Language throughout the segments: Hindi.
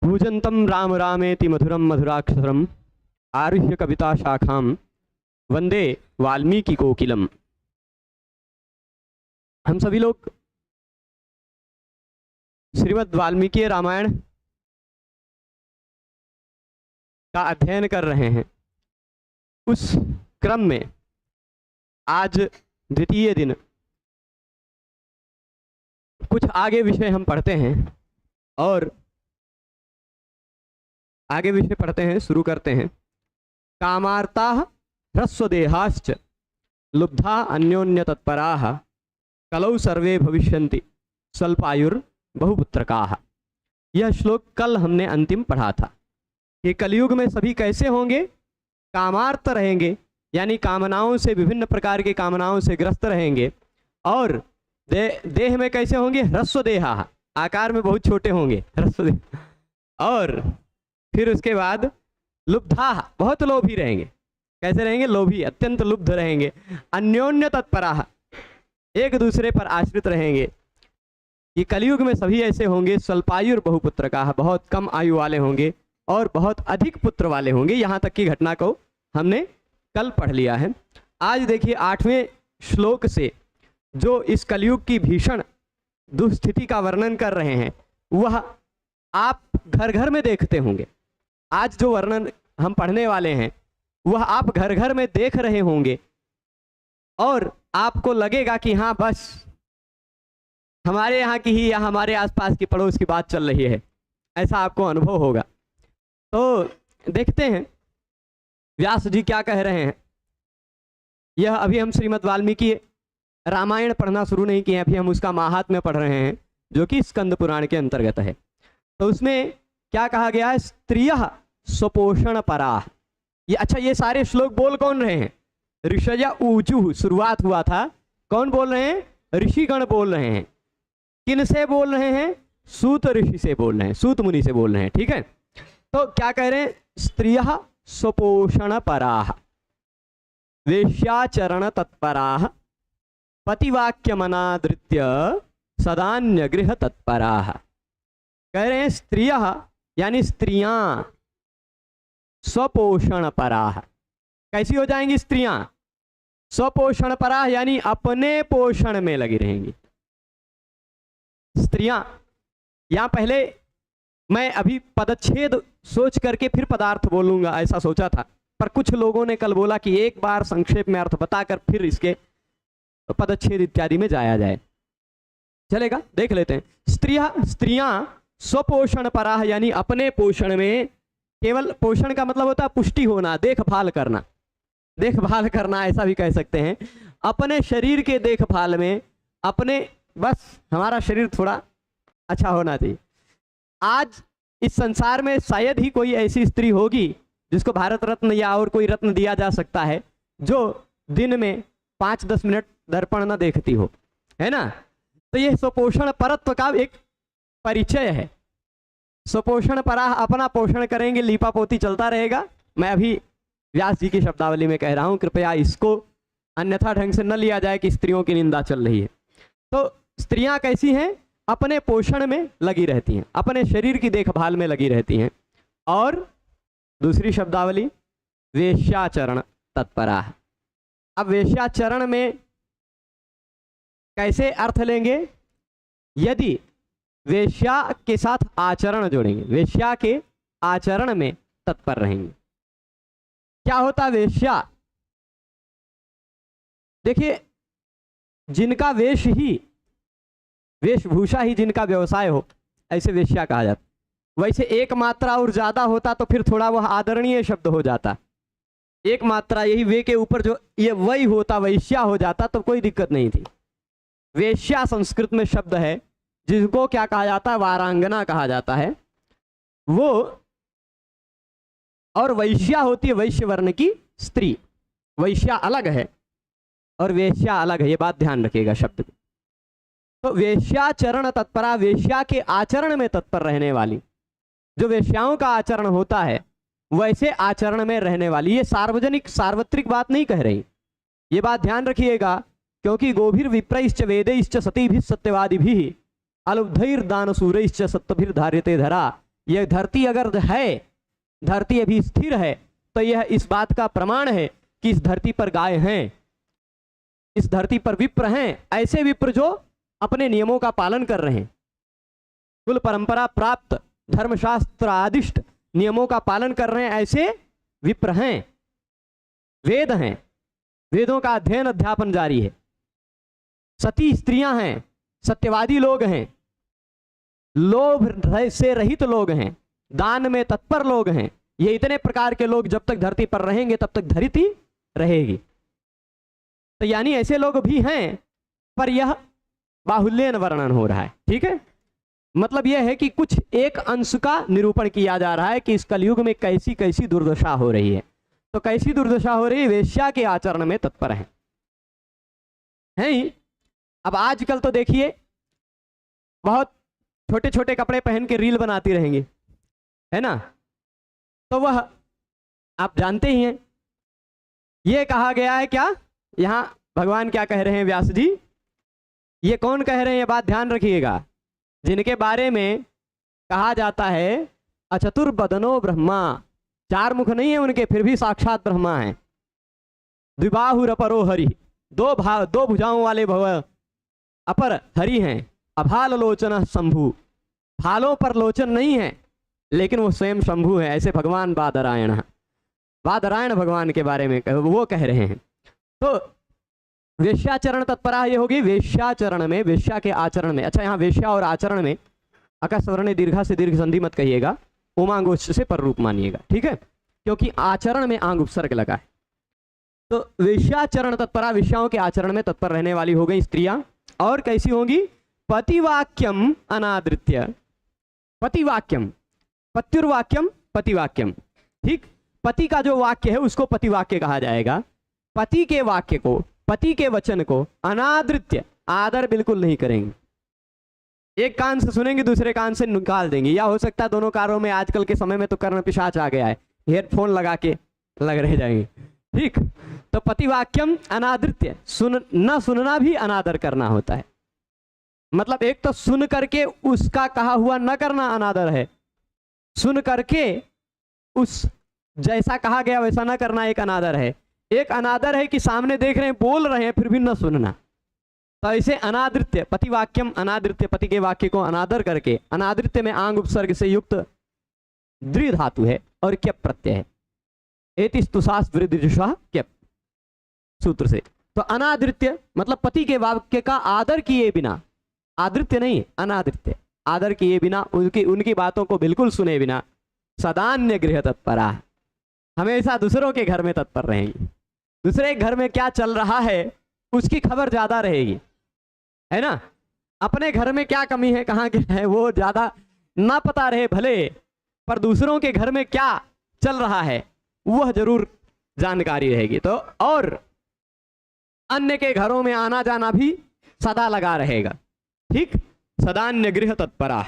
कूजन्तं राम रामेति मधुरं मधुराक्षरम् आरुह्य कविता शाखां वंदे वाल्मीकि कोकिलम। हम सभी लोग श्रीमद् वाल्मीकि रामायण का अध्ययन कर रहे हैं। उस क्रम में आज द्वितीय दिन कुछ आगे विषय हम पढ़ते हैं और आगे विषय पढ़ते हैं, शुरू करते हैं। कामार्ता ह्रस्वदेहाश्च लुब्धा अन्योन्य तत्पराः कलौ सर्वे भविष्यन्ति स्वल्पायुर बहुपुत्रकाः। यह श्लोक कल हमने अंतिम पढ़ा था कि कलयुग में सभी कैसे होंगे, कामार्त रहेंगे, यानी कामनाओं से, विभिन्न प्रकार की कामनाओं से ग्रस्त रहेंगे। और देह में कैसे होंगे, ह्रस्वदेहा, आकार में बहुत छोटे होंगे ह्रस्वदेह। और फिर उसके बाद लुब्धा, बहुत लोभी रहेंगे। कैसे रहेंगे, लोभी, अत्यंत लुब्ध रहेंगे। अन्योन्य तत्पराः, एक दूसरे पर आश्रित रहेंगे। ये कलयुग में सभी ऐसे होंगे। स्वल्पायुर बहुपुत्रकाः, बहुत कम आयु वाले होंगे और बहुत अधिक पुत्र वाले होंगे। यहाँ तक की घटना को हमने कल पढ़ लिया है। आज देखिए 8वें श्लोक से जो इस कलयुग की भीषण दुस्थिति का वर्णन कर रहे हैं वह आप घर घर में देखते होंगे। आज जो वर्णन हम पढ़ने वाले हैं वह आप घर घर में देख रहे होंगे और आपको लगेगा कि हाँ, बस हमारे यहाँ की ही या हमारे आसपास की पड़ोस की बात चल रही है, ऐसा आपको अनुभव होगा। तो देखते हैं व्यास जी क्या कह रहे हैं। यह अभी हम श्रीमद् वाल्मीकि रामायण पढ़ना शुरू नहीं किए, अभी हम उसका महात्म्य पढ़ रहे हैं जो कि स्कंद पुराण के अंतर्गत है। तो उसमें क्या कहा गया है, स्त्रियः स्वपोषण पराः। ये अच्छा, ये सारे श्लोक बोल कौन रहे हैं, ऋषय ऊचु शुरुआत हुआ था। कौन बोल रहे हैं, ऋषिगण बोल रहे हैं। किन से बोल रहे हैं, सूत ऋषि से बोल रहे हैं, सूत मुनि से बोल रहे हैं। ठीक है, तो क्या कह रहे हैं, स्त्रियः स्वपोषण पराः वेश्याचरण तत्पराः पतिवाक्यमनादृत्य सदान्य गृह तत्पराः। कह रहे हैं स्त्रियः यानी स्त्रियां स्वपोषण पराः। कैसी हो जाएंगी स्त्रियां, स्वपोषण पराः यानी अपने पोषण में लगी रहेंगी स्त्रियां। यहां पहले मैं अभी पदच्छेद सोच करके फिर पदार्थ बोलूंगा, ऐसा सोचा था, पर कुछ लोगों ने कल बोला कि एक बार संक्षेप में अर्थ बताकर फिर इसके पदच्छेद इत्यादि में जाया जाए। चलेगा, देख लेते हैं। स्त्रियां स्वपोषण पराः यानी अपने पोषण में, केवल पोषण का मतलब होता है पुष्टि होना, देखभाल करना, देखभाल करना ऐसा भी कह सकते हैं। अपने शरीर के देखभाल में, अपने, बस हमारा शरीर थोड़ा अच्छा होना चाहिए। आज इस संसार में शायद ही कोई ऐसी स्त्री होगी जिसको भारत रत्न या और कोई रत्न दिया जा सकता है जो दिन में 5-10 मिनट दर्पण न देखती हो, है ना। तो ये स्वपोषण परत्व का एक परिचय है। स्वपोषण पराः, अपना पोषण करेंगे, लीपा पोती चलता रहेगा। मैं अभी व्यास जी की शब्दावली में कह रहा हूं, कृपया इसको अन्यथा ढंग से न लिया जाए कि स्त्रियों की निंदा चल रही है। तो स्त्रियां कैसी हैं, अपने पोषण में लगी रहती हैं, अपने शरीर की देखभाल में लगी रहती हैं। और दूसरी शब्दावली वेश्याचरण तत्पराः। अब वेश्याचरण में कैसे अर्थ लेंगे, यदि वेश्या के साथ आचरण जोड़ेंगे, वेश्या के आचरण में तत्पर रहेंगे। क्या होता वेश्या, देखिए जिनका वेशभूषा ही जिनका व्यवसाय हो, ऐसे वेश्या कहा जाता। वैसे एक मात्रा और ज्यादा होता तो फिर थोड़ा वह आदरणीय शब्द हो जाता। एक मात्रा यही वे के ऊपर जो ये वही होता, वैश्या हो जाता तो कोई दिक्कत नहीं थी। वेश्या संस्कृत में शब्द है जिसको क्या कहा जाता है, वारांगना कहा जाता है वो। और वैश्या होती है वैश्य वर्ण की स्त्री। वैश्या अलग है और वेश्या अलग है, ये बात ध्यान रखिएगा शब्द को। तो वेश्याचरण तत्परा, वेश्या के आचरण में तत्पर रहने वाली, जो वेश्याओं का आचरण होता है वैसे आचरण में रहने वाली। ये सार्वजनिक सार्वत्रिक बात नहीं कह रही, ये बात ध्यान रखिएगा, क्योंकि गोभिर विप्रैश्च वेदैश्च सतीभिः सत्यवादिभिः अलुब्धैर्दानशूरैश्च सत्यभिर्धार्यते धरा यह धरती अगर है, धरती अभी स्थिर है, तो यह इस बात का प्रमाण है कि इस धरती पर गाय हैं, इस धरती पर विप्र हैं, ऐसे विप्र जो अपने नियमों का पालन कर रहे हैं, कुल परंपरा प्राप्त धर्मशास्त्र आदिष्ट नियमों का पालन कर रहे हैं, ऐसे विप्र हैं। वेद हैं, वेदों का अध्ययन अध्यापन जारी है, सती स्त्रियां हैं, सत्यवादी लोग हैं, लोभ से रहित लोग हैं, दान में तत्पर लोग हैं। ये इतने प्रकार के लोग जब तक धरती पर रहेंगे तब तक धरती रहेगी। तो यानी ऐसे लोग भी हैं, पर यह बाहुल्यन वर्णन हो रहा है। ठीक है, मतलब यह है कि कुछ एक अंश का निरूपण किया जा रहा है कि इस कलयुग में कैसी कैसी दुर्दशा हो रही है। तो कैसी दुर्दशा हो रही है? वेश्या के आचरण में तत्पर हैं ही। अब आजकल तो देखिए बहुत छोटे छोटे कपड़े पहन के रील बनाती रहेंगी, है ना, तो वह आप जानते ही हैं। ये कहा गया है क्या, यहाँ भगवान क्या कह रहे हैं व्यास जी, ये कौन कह रहे हैं, ये बात ध्यान रखिएगा, जिनके बारे में कहा जाता है अचतुर्बदनो ब्रह्मा, चार मुख नहीं है उनके, फिर भी साक्षात ब्रह्मा है। द्विबाहुरपरो हरि, दो भुजाओं वाले भव अपर हरि हैं। अभाल लोचन शंभु, भालों पर लोचन नहीं है लेकिन वो स्वयं शंभु है। ऐसे भगवान बादरायण, बादरायण भगवान के बारे में वो कह रहे हैं। तो वेश्याचरण तत्परा ये होगी, वेश्याचरण में, वेश्या के आचरण में। अच्छा, यहाँ वेश्या और आचरण में अकस्वर्ण दीर्घा से दीर्घ संधि मत कहिएगा, उमांगोच्च से पर रूप मानिएगा, ठीक है, क्योंकि आचरण में आंग उपसर्ग लगा है। तो वेश्याचरण तत्परा, वेश्याओं के आचरण में तत्पर रहने वाली हो गई स्त्रियां। और कैसी होंगी? पतिवाक्यम अनादृत्य, पतिवाक्यम, पत्युर्वाक्यम पतिवाक्यम, ठीक, पति का जो वाक्य है उसको पतिवाक्य कहा जाएगा। पति के वाक्य को, पति के वचन को अनादृत्य, आदर बिल्कुल नहीं करेंगे। एक कान से सुनेंगे, दूसरे कान से निकाल देंगे, या हो सकता है दोनों कानों में, आजकल के समय में तो कर्ण पिशाच आ गया है, हेडफोन लगा के लग रह जाएंगे, ठीक। तो पतिवाक्यम अनादृत्य, न सुनना भी अनादर करना होता है। मतलब एक तो सुन करके उसका कहा हुआ न करना अनादर है, सुन करके उस जैसा कहा गया वैसा न करना एक अनादर है। एक अनादर है कि सामने देख रहे हैं, बोल रहे हैं, फिर भी न सुनना। तो ऐसे अनादृत्य, पतिवाक्यम अनादृत्य, पति के वाक्य को अनादर करके, अनादृत्य में आंग उपसर्ग से युक्त द्वि धातु है और क्यप प्रत्यय है। एतिस्तुसास वृद्धिजुषा क्यप सूत्र से। तो अनादृत्य मतलब पति के वाक्य का आदर किए बिना, आदृत्य नहीं अनादृत्य, आदर किए बिना, उनकी बातों को बिल्कुल सुने बिना, सदान्य गृह तत्परा, हमेशा दूसरों के घर में तत्पर रहेंगी। दूसरे घर में क्या चल रहा है उसकी खबर ज्यादा रहेगी, है ना। अपने घर में क्या कमी है, कहाँ क्या है, वो ज्यादा ना पता रहे भले, पर दूसरों के घर में क्या चल रहा है वह जरूर जानकारी रहेगी। तो और अन्य के घरों में आना जाना भी सदा लगा रहेगा, ठीक, सदान्य गृह तत्परा।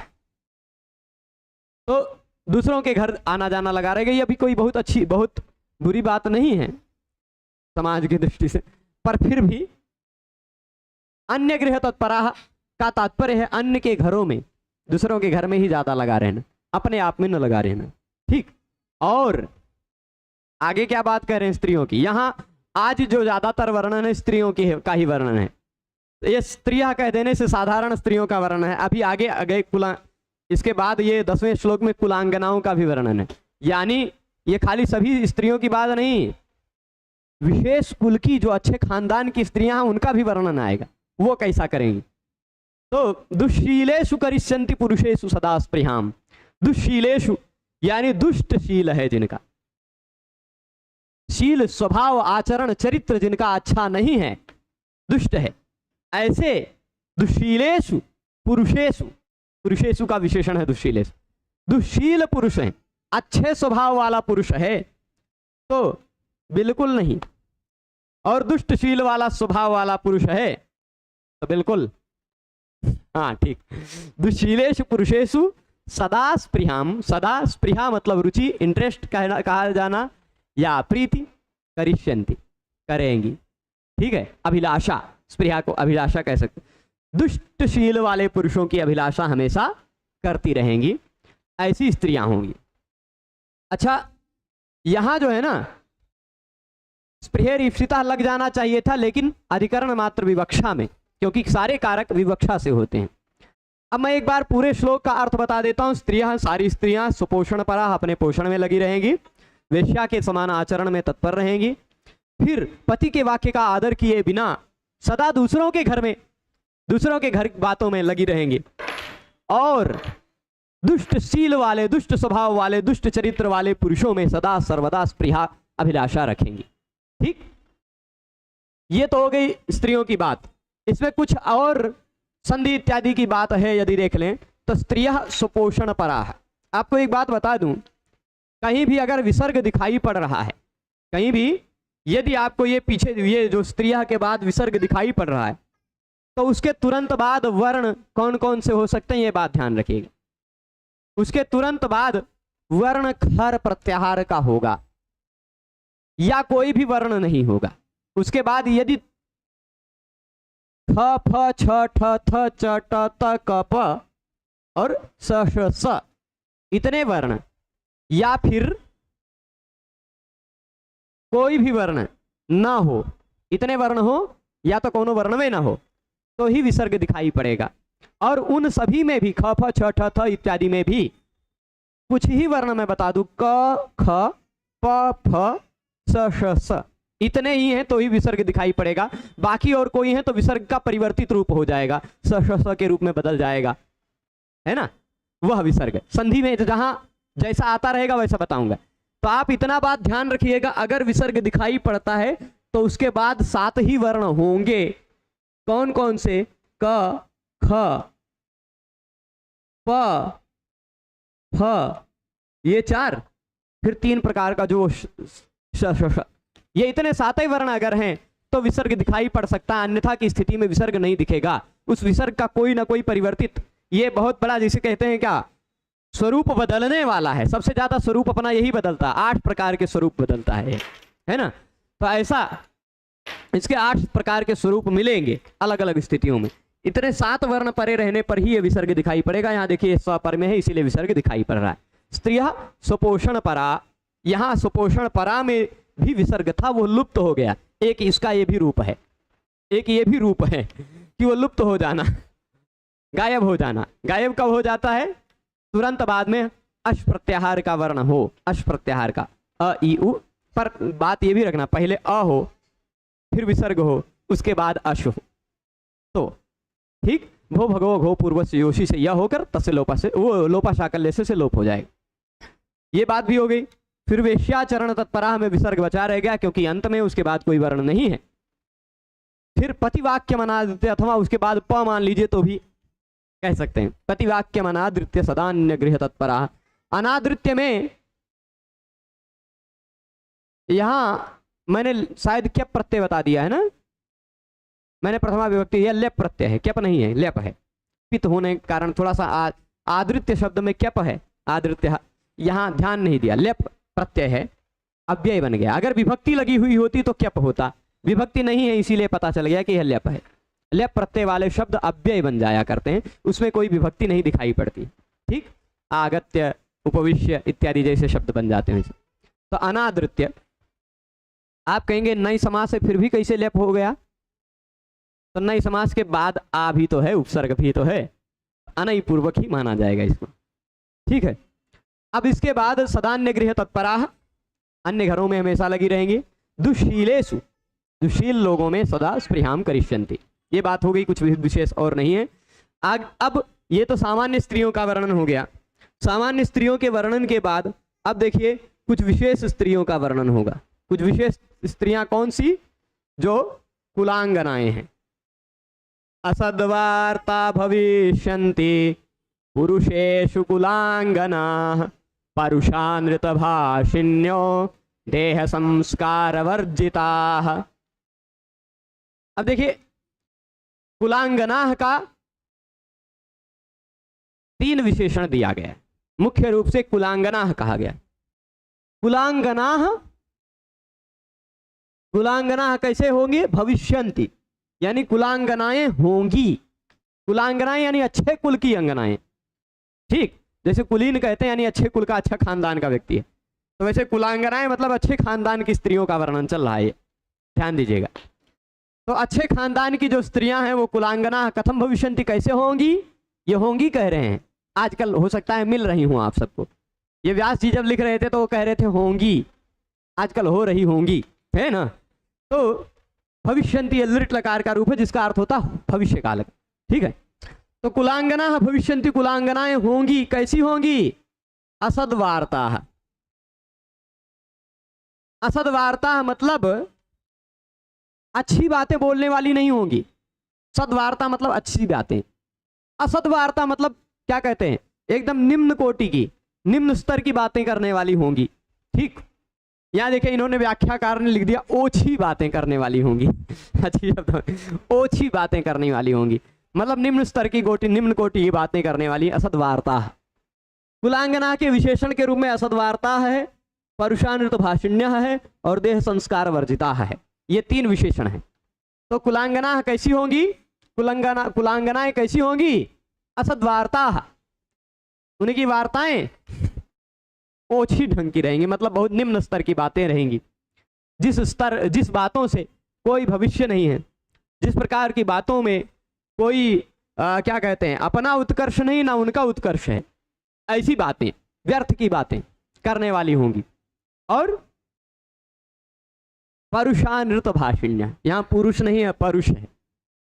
तो दूसरों के घर आना जाना लगा रहेगा। ये अभी कोई बहुत अच्छी, बहुत बुरी बात नहीं है समाज की दृष्टि से, पर फिर भी अन्य गृह तत्परा का तात्पर्य है अन्य के घरों में, दूसरों के घर में ही ज्यादा लगा रहना, अपने आप में न लगा रहना, ठीक। और आगे क्या बात कर रहे हैं स्त्रियों की, यहां आज जो ज्यादातर वर्णन है स्त्रियों की का ही वर्णन है। ये स्त्रियां कह देने से साधारण स्त्रियों का वर्णन है। अभी आगे आगे इसके बाद ये 10वें श्लोक में कुलांगनाओं का भी वर्णन है। यानी ये खाली सभी स्त्रियों की बात नहीं, विशेष कुल की जो अच्छे खानदान की स्त्रियां हैं उनका भी वर्णन आएगा, वो कैसा करेंगी। तो दुष्शीलेषु करिष्यन्ति पुरुषेषु सदा स्पृहाम, दुष्शीलेषु यानी दुष्ट शील है जिनका, शील स्वभाव आचरण चरित्र जिनका अच्छा नहीं है, दुष्ट है, ऐसे दुष्शीलेषु पुरुषेषु, पुरुषेषु का विशेषण है दुष्शीलेषु, दुष्शील पुरुष है, अच्छे स्वभाव वाला पुरुष है तो बिल्कुल नहीं, और दुष्टशील वाला स्वभाव वाला पुरुष है तो बिल्कुल, हाँ ठीक। दुष्शीलेषु पुरुषेषु सदा स्पृहाम, सदा स्पृहा मतलब रुचि, इंटरेस्ट कहा जाना या प्रीति, करिष्यन्ति करेंगी, ठीक है, अभिलाषा, स्पृहा को अभिलाषा कह सकते। दुष्टशील वाले पुरुषों की अभिलाषा हमेशा करती रहेंगी। ऐसी स्त्रियां होंगी। अच्छा, यहां जो है ना स्पृहेर ईप्सिता लग जाना चाहिए था, लेकिन अधिकरण मात्र विवक्षा में, क्योंकि सारे कारक विवक्षा से होते हैं। अब मैं एक बार पूरे श्लोक का अर्थ बता देता हूं। स्त्रियां, सारी स्त्रियां सुपोषण परा, अपने पोषण में लगी रहेंगी, वेश्या के समान आचरण में तत्पर रहेंगी, फिर पति के वाक्य का आदर किए बिना सदा दूसरों के घर में, दूसरों के घर बातों में लगी रहेंगी, और दुष्ट शील वाले, दुष्ट स्वभाव वाले, दुष्ट चरित्र वाले पुरुषों में सदा सर्वदा स्पृहा अभिलाषा रखेंगी। ठीक, ये तो हो गई स्त्रियों की बात। इसमें कुछ और संधि इत्यादि की बात है, यदि देख लें तो स्त्रियः सुपोषण परा है। आपको एक बात बता दूं, कहीं भी अगर विसर्ग दिखाई पड़ रहा है, कहीं भी यदि आपको ये पीछे ये जो स्त्रियः के बाद विसर्ग दिखाई पड़ रहा है, तो उसके तुरंत बाद वर्ण कौन कौन से हो सकते हैं, ये बात ध्यान रखिएगा। उसके तुरंत बाद वर्ण खर प्रत्याहार का होगा, या कोई भी वर्ण नहीं होगा। उसके बाद यदि थ, फ, छ, ठ, थ, च, ट, त, क, प और स, श, स इतने वर्ण, या फिर कोई भी वर्ण ना हो, इतने वर्ण हो या तो कोनो वर्ण में ना हो, तो ही विसर्ग दिखाई पड़ेगा। और उन सभी में भी ख, फ, छ, ठ, थ इत्यादि में भी कुछ ही वर्ण मैं बता दूं, क, ख, प, फ, स, श, स इतने ही हैं तो ही विसर्ग दिखाई पड़ेगा। बाकी और कोई है तो विसर्ग का परिवर्तित रूप हो जाएगा, स, श, स के रूप में बदल जाएगा, है ना। वह विसर्ग संधि में जहां जैसा आता रहेगा वैसा बताऊंगा। तो आप इतना बात ध्यान रखिएगा, अगर विसर्ग दिखाई पड़ता है तो उसके बाद 7 ही वर्ण होंगे। कौन कौन से? क, ख, प, फ, ये 4, फिर 3 प्रकार का जो श, श, ये इतने 7 ही वर्ण अगर हैं तो विसर्ग दिखाई पड़ सकता है, अन्यथा की स्थिति में विसर्ग नहीं दिखेगा। उस विसर्ग का कोई ना कोई परिवर्तित, ये बहुत बड़ा जिसे कहते हैं क्या, स्वरूप बदलने वाला है। सबसे ज्यादा स्वरूप अपना यही बदलता है, 8 प्रकार के स्वरूप बदलता है ना। तो ऐसा इसके 8 प्रकार के स्वरूप मिलेंगे अलग अलग स्थितियों में। इतने 7 वर्ण परे रहने पर ही ये विसर्ग दिखाई पड़ेगा। यहाँ देखिए स्वपर में है, इसीलिए विसर्ग दिखाई पड़ रहा है। स्त्रियः सुपोषण परा, यहाँ सुपोषण परा में भी विसर्ग था, वो लुप्त हो गया। एक इसका ये भी रूप है, एक ये भी रूप है कि वो लुप्त हो जाना, गायब हो जाना। गायब कब हो जाता है? तुरंत बाद में अश प्रत्याहार का वर्ण हो, अश प्रत्याहार का, अ ई उ। पर बात ये भी रखना, पहले अ हो फिर विसर्ग हो, उसके बाद अश हो। तो ठीक, भो भगवो घो पूर्व से योशी से यह होकर तसे लोपा से, वो लोपा शाकल्य से लोप हो जाएगा। ये बात भी हो गई। फिर वेश्याचरण तत्परा में विसर्ग बचा रह गया, क्योंकि अंत में उसके बाद कोई वर्ण नहीं है। फिर पतिवाक्य मनादृत्य, अथवा उसके बाद प मान लीजिए तो भी कह सकते हैं। पतिवाक्य मनादृत्य सदान्य गृह तत्परा। अनादृत्य में यहां मैंने शायद क्या प्रत्यय बता दिया है ना, मैंने प्रथमा विभक्ति, यह लेप प्रत्यय है, क्यप नहीं है, लेप है। पित होने के कारण थोड़ा सा आदृत्य शब्द में क्यप है, आदृत्य यहां ध्यान नहीं दिया, लेप प्रत्यय है, अव्यय बन गया। अगर विभक्ति लगी हुई होती तो क्यप होता, विभक्ति नहीं है इसीलिए पता चल गया कि यह लेप है। लेप प्रत्यय वाले शब्द अव्यय बन जाया करते हैं, उसमें कोई विभक्ति नहीं दिखाई पड़ती। ठीक, आगत्य, उपविश्य इत्यादि जैसे शब्द बन जाते हैं। तो अनादृत्य, आप कहेंगे नई समास से फिर भी कैसे लेप हो गया? तो नई समास के बाद आ भी तो है, उपसर्ग भी तो है, अनई पूर्वक ही माना जाएगा इसको। ठीक है, अब इसके बाद सदान्य गृह तत्परा, अन्य घरों में हमेशा लगी रहेंगी। दुशीलेषु, दुशील लोगों में सदा स्पृहाम करिष्यन्ति। ये बात हो गई, कुछ विशेष और नहीं है। अब ये तो सामान्य स्त्रियों का वर्णन हो गया। सामान्य स्त्रियों के वर्णन के बाद अब देखिए कुछ विशेष स्त्रियों का वर्णन होगा। कुछ विशेष स्त्रियां कौन सी? जो कुलांगनाएं हैं। असद्वार्ता भविष्यन्ति पुरुषेषु कुलांगनाः परुषानृत भाषिण्यो देह संस्कार वर्जिताः। अब देखिए कुलांगनाः का 3 विशेषण दिया गया है। मुख्य रूप से कुलांगनाः कहा गया। कुलांगनाः, कुलांगनाः कैसे होंगी? भविष्यन्ति, यानी कुलांगनाएं होंगी। कुलांगनाएं यानी अच्छे कुल की अंगनाएं। ठीक, जैसे कुलीन कहते हैं यानी अच्छे कुल का, अच्छा खानदान का व्यक्ति है, तो वैसे कुलांगनाएं मतलब अच्छे खानदान की स्त्रियों का वर्णन चल रहा है, ध्यान दीजिएगा। तो अच्छे खानदान की जो स्त्रियां हैं वो कुलांगना कथम भविष्यन्ति, कैसे होंगी? ये होंगी कह रहे हैं, आजकल हो सकता है मिल रही हूं आप सबको। ये व्यास जी जब लिख रहे थे तो वो कह रहे थे होंगी, आजकल हो रही होंगी, है ना। तो भविष्यन्ति लृट लकार का रूप है जिसका अर्थ होता भविष्य काल, ठीक है। तो कुलांगना भविष्यन्ति, कुलांगनाएं होंगी, कैसी होंगी? असद्वार्ता। असद्वार्ता मतलब अच्छी बातें बोलने वाली नहीं होंगी। सद्वार्ता मतलब अच्छी बातें, असद्वार्ता मतलब क्या कहते हैं, एकदम निम्न कोटि की, निम्न स्तर की बातें करने वाली होंगी, ठीक। यहां देखिए इन्होंने व्याख्याकार ने लिख दिया ओछी बातें करने वाली होंगी। अच्छी शब्द, ओछी बातें करने वाली होंगी मतलब निम्न स्तर की कोटि, निम्न कोटि की बातें करने वाली असद्वार्ता। कुलांगना के विशेषण के रूप में असद्वार्ता है, परुषानृत भाषिण्य है और देह संस्कार वर्जिता है, ये 3 विशेषण हैं। तो कुलांगना कैसी होंगी? कुलांगनाएं कैसी होंगी? असद्वार्ता, उनकी वार्ताएं ओछी ढंग की रहेंगी, मतलब बहुत निम्न स्तर की बातें रहेंगी। जिस बातों से कोई भविष्य नहीं है, जिस प्रकार की बातों में कोई क्या कहते हैं अपना उत्कर्ष नहीं ना उनका उत्कर्ष है, ऐसी बातें, व्यर्थ की बातें करने वाली होंगी। और परुषानृत भाषिण्य, यहाँ पुरुष नहीं है परुष है,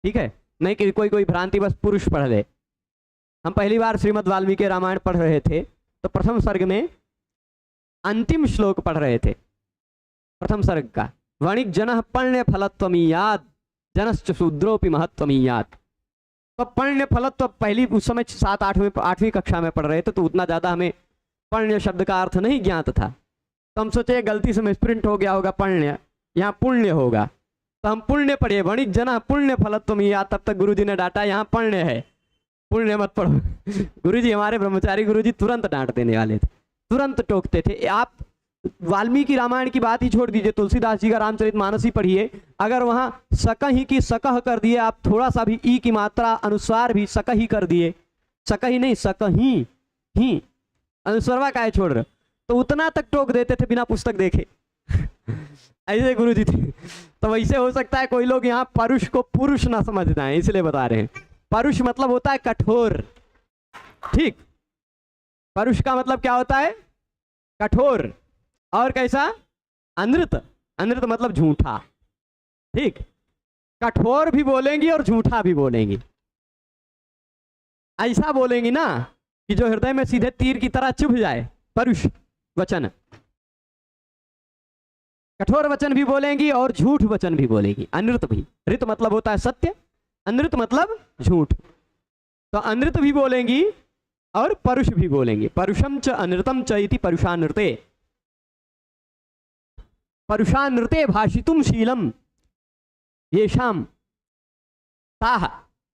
ठीक है, नहीं कि कोई भ्रांति बस पुरुष पढ़ ले। हम पहली बार श्रीमद् वाल्मीकि रामायण पढ़ रहे थे तो प्रथम सर्ग में अंतिम श्लोक पढ़ रहे थे, प्रथम सर्ग का, वणिक जन पण्य फलत्वमीयाद जनश्च शूद्रोपि महत्वमीयाद। तो पण्य फलत्व पहली उस समय 7-8वीं कक्षा में पढ़ रहे थे, तो उतना ज़्यादा हमें पण्य शब्द का अर्थ नहीं ज्ञात था। तो हम सोचे गलती से मिसप्रिंट हो गया होगा, पण्य यहाँ पुण्य होगा, तो हम पुण्य पढ़िए, वणिक जन पुण्य फलत्वमीयाद। तब तक गुरुजी ने डांटा यहाँ पुण्य है, पुण्य मत पढ़ो। गुरुजी हमारे ब्रह्मचारी गुरुजी तुरंत डांट देने वाले थे, तुरंत टोकते थे। आप वाल्मीकि रामायण की बात ही छोड़ दीजिए, तुलसीदास जी का रामचरितमानस ही पढ़िए, अगर वहां सकही की सकह कर दिए आप, थोड़ा सा भी ई की मात्रा अनुस्वार भी सकही कर दिए, सकही नहीं सकही ही, अनुस्वरवा काहे छोड़ रहे, तो उतना तक टोक देते थे बिना पुस्तक देखे। ऐसे गुरुजी थे। तो वैसे हो सकता है कोई लोग यहाँ परुष को पुरुष ना समझना है, इसलिए बता रहे हैं। परुष मतलब होता है कठोर, ठीक, परुष का मतलब क्या होता है? कठोर। और कैसा? अनृत, अनृत मतलब झूठा, ठीक, कठोर भी बोलेंगी और झूठा भी बोलेंगी। ऐसा बोलेंगी ना कि जो हृदय में सीधे तीर की तरह चुभ जाए, परुष वचन। कठोर वचन भी बोलेंगी और झूठ वचन भी बोलेंगी, अनृत भी। ऋत मतलब होता है सत्य, अनृत मतलब झूठ। तो अनृत भी बोलेंगी और परुष भी बोलेंगी। परुषम च अनृतम च इति परुषानृते, परुषानृते भाषितुम शीलम येषाम ताः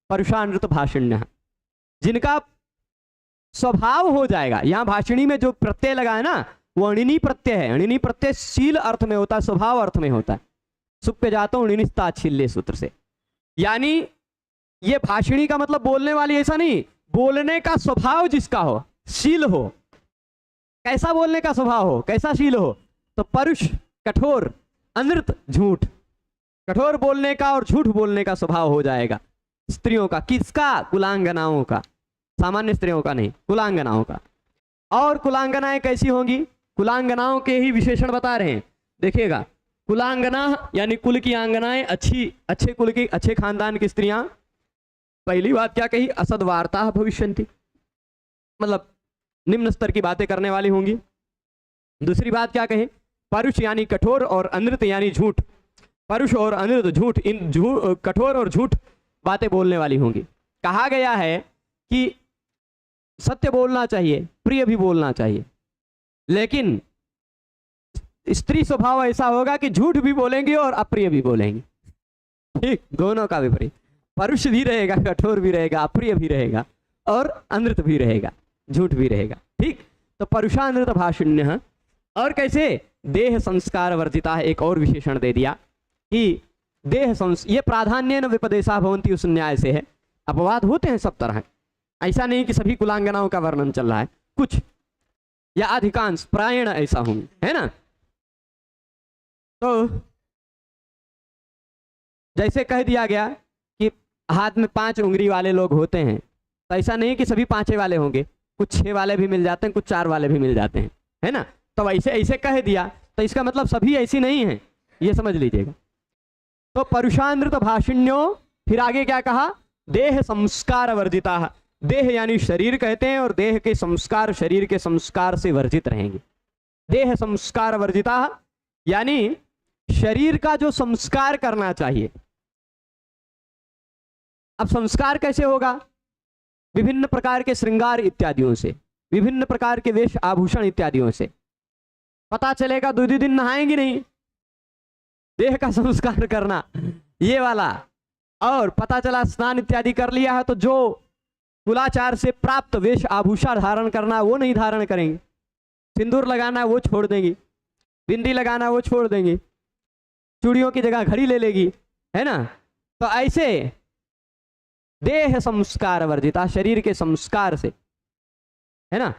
परुषानृत भाषिण्यः, जिनका स्वभाव हो जाएगा। यहां भाषिणी में जो प्रत्यय लगा है ना वो अणिनी प्रत्यय है। अणिनी प्रत्यय शील अर्थ में होता है, स्वभाव अर्थ में होता है। सुप्य जातो अणिनिस्ताच्छिल्य सूत्र से, यानी ये भाषिणी का मतलब बोलने वाली, ऐसा नहीं, बोलने का स्वभाव जिसका हो, शील हो, कैसा बोलने का स्वभाव हो, कैसा शील हो, तो परुष कठोर, अनृत झूठ, कठोर बोलने का और झूठ बोलने का स्वभाव हो जाएगा स्त्रियों का। किसका? कुलांगनाओं का, सामान्य स्त्रियों का नहीं, कुलांगनाओं का। और कुलांगनाएं कैसी होंगी? कुलांगनाओं के ही विशेषण बता रहे हैं, देखिएगा। कुलांगना यानी कुल की आंगनाएं, अच्छे कुल की, अच्छे खानदान की स्त्रियां। पहली बात क्या कही? असद्वार्ता भविष्यन्ति, मतलब निम्न स्तर की बातें करने वाली होंगी। दूसरी बात क्या कहे? परुष यानी कठोर और अनृत यानी झूठ। परुष और अनृत झूठ, इन कठोर और झूठ बातें बोलने वाली होंगी। कहा गया है कि सत्य बोलना चाहिए, प्रिय भी बोलना चाहिए, लेकिन स्त्री स्वभाव ऐसा होगा कि झूठ भी बोलेंगी और अप्रिय भी बोलेंगी, ठीक, दोनों का विपरीत। परुष भी रहेगा, कठोर भी रहेगा, अप्रिय भी रहेगा और अनृत भी रहेगा, झूठ भी रहेगा, ठीक। तो परुषानृत भाषिण्य। और कैसे? देह संस्कार वर्जिता है, एक और विशेषण दे दिया कि देह ये प्राधान्य न विपदेशा भवंती, उस न्याय से है। अपवाद होते हैं सब तरह, ऐसा नहीं कि सभी कुलांगनाओं का वर्णन चल रहा है। कुछ या अधिकांश, प्रायण ऐसा होंगे, है ना। तो जैसे कह दिया गया कि हाथ में 5 उंगली वाले लोग होते हैं, तो ऐसा नहीं कि सभी 5 वाले होंगे, कुछ 6 वाले भी मिल जाते हैं, कुछ 4 वाले भी मिल जाते हैं, है ना। तो ऐसे ऐसे कह दिया तो इसका मतलब सभी ऐसी नहीं है, ये समझ लीजिएगा। तो परुषानृत भाषिण्यो, फिर आगे क्या कहा, देह संस्कार वर्जिता। देह यानी शरीर कहते हैं, और देह के संस्कार शरीर के संस्कार से वर्जित रहेंगे। देह संस्कार वर्जिता यानी शरीर का जो संस्कार करना चाहिए। अब संस्कार कैसे होगा, विभिन्न प्रकार के श्रृंगार इत्यादियों से, विभिन्न प्रकार के वेश आभूषण इत्यादियों से। पता चलेगा 2 दिन नहाएंगे नहीं, देह का संस्कार करना ये वाला। और पता चला स्नान इत्यादि कर लिया है, तो जो कुलाचार से प्राप्त वेश आभूषण धारण करना वो नहीं धारण करेंगे, सिंदूर लगाना वो छोड़ देंगी, बिंदी लगाना वो छोड़ देंगे, चूड़ियों की जगह घड़ी ले लेगी, है ना। तो ऐसे देह संस्कार वर्जिता, शरीर के संस्कार से, है ना,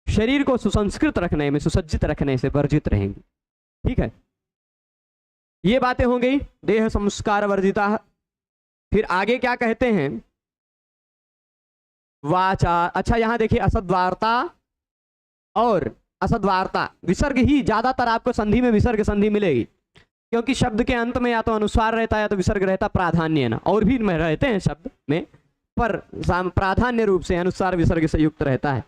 शरीर को सुसंस्कृत रखने में, सुसज्जित रखने से वर्जित रहेंगे। ठीक है, ये बातें हो गई देह संस्कार वर्जिता। फिर आगे क्या कहते हैं, वाचा। अच्छा यहां देखिए, असद्वार्ता और असद्वार्ता, विसर्ग ही ज्यादातर आपको संधि में विसर्ग संधि मिलेगी, क्योंकि शब्द के अंत में या तो अनुस्वार रहता है या तो विसर्ग रहता, प्राधान्य ना, और भी रहते हैं शब्द में, पर प्राधान्य रूप से अनुस्वार विसर्ग से युक्त रहता है।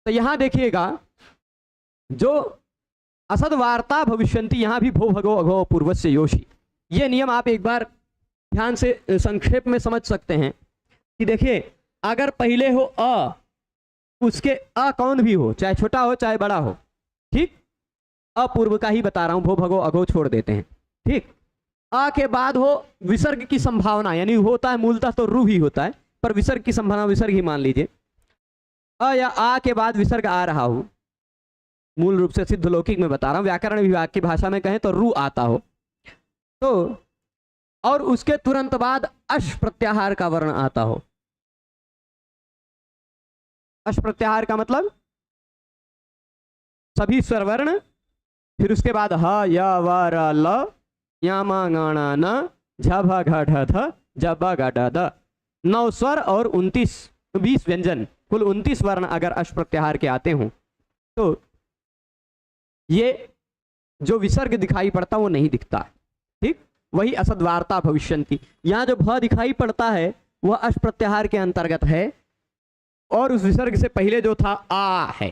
तो यहां देखिएगा, जो असद्वार्ता भविष्यन्ति, यहां भी भो भगो अघो पूर्वस्य योषि, ये नियम आप एक बार ध्यान से संक्षेप में समझ सकते हैं कि देखिए, अगर पहले हो अ, उसके अ कौन भी हो, चाहे छोटा हो चाहे बड़ा हो, ठीक, अपूर्व का ही बता रहा हूं, भो भगो अघो छोड़ देते हैं, ठीक। अ के बाद हो विसर्ग की संभावना, यानी होता है मूलतः तो रू ही होता है, पर विसर्ग की संभावना विसर्ग ही मान लीजिए। अ या आ के बाद विसर्ग आ रहा हो, मूल रूप से सिद्ध लौकिक में बता रहा हूं, व्याकरण विभाग की भाषा में कहें तो रू आता हो, तो और उसके तुरंत बाद अश प्रत्याहार का वर्ण आता हो। अश प्रत्याहार का मतलब सभी स्वरवर्ण, फिर उसके बाद ह य व र ल या म ङ ण न झ भ घ ढ ध ज ब ग ड द, 9 स्वर और 20 व्यंजन, कुल 29 वर्ण अगर अश प्रत्याहार के आते हों, तो ये जो विसर्ग दिखाई पड़ता वो नहीं दिखता, ठीक। वही असद्वार्ता भविष्यन्ति, यहाँ जो भ दिखाई पड़ता है वह अश प्रत्याहार के अंतर्गत है, और उस विसर्ग से पहले जो था आ है,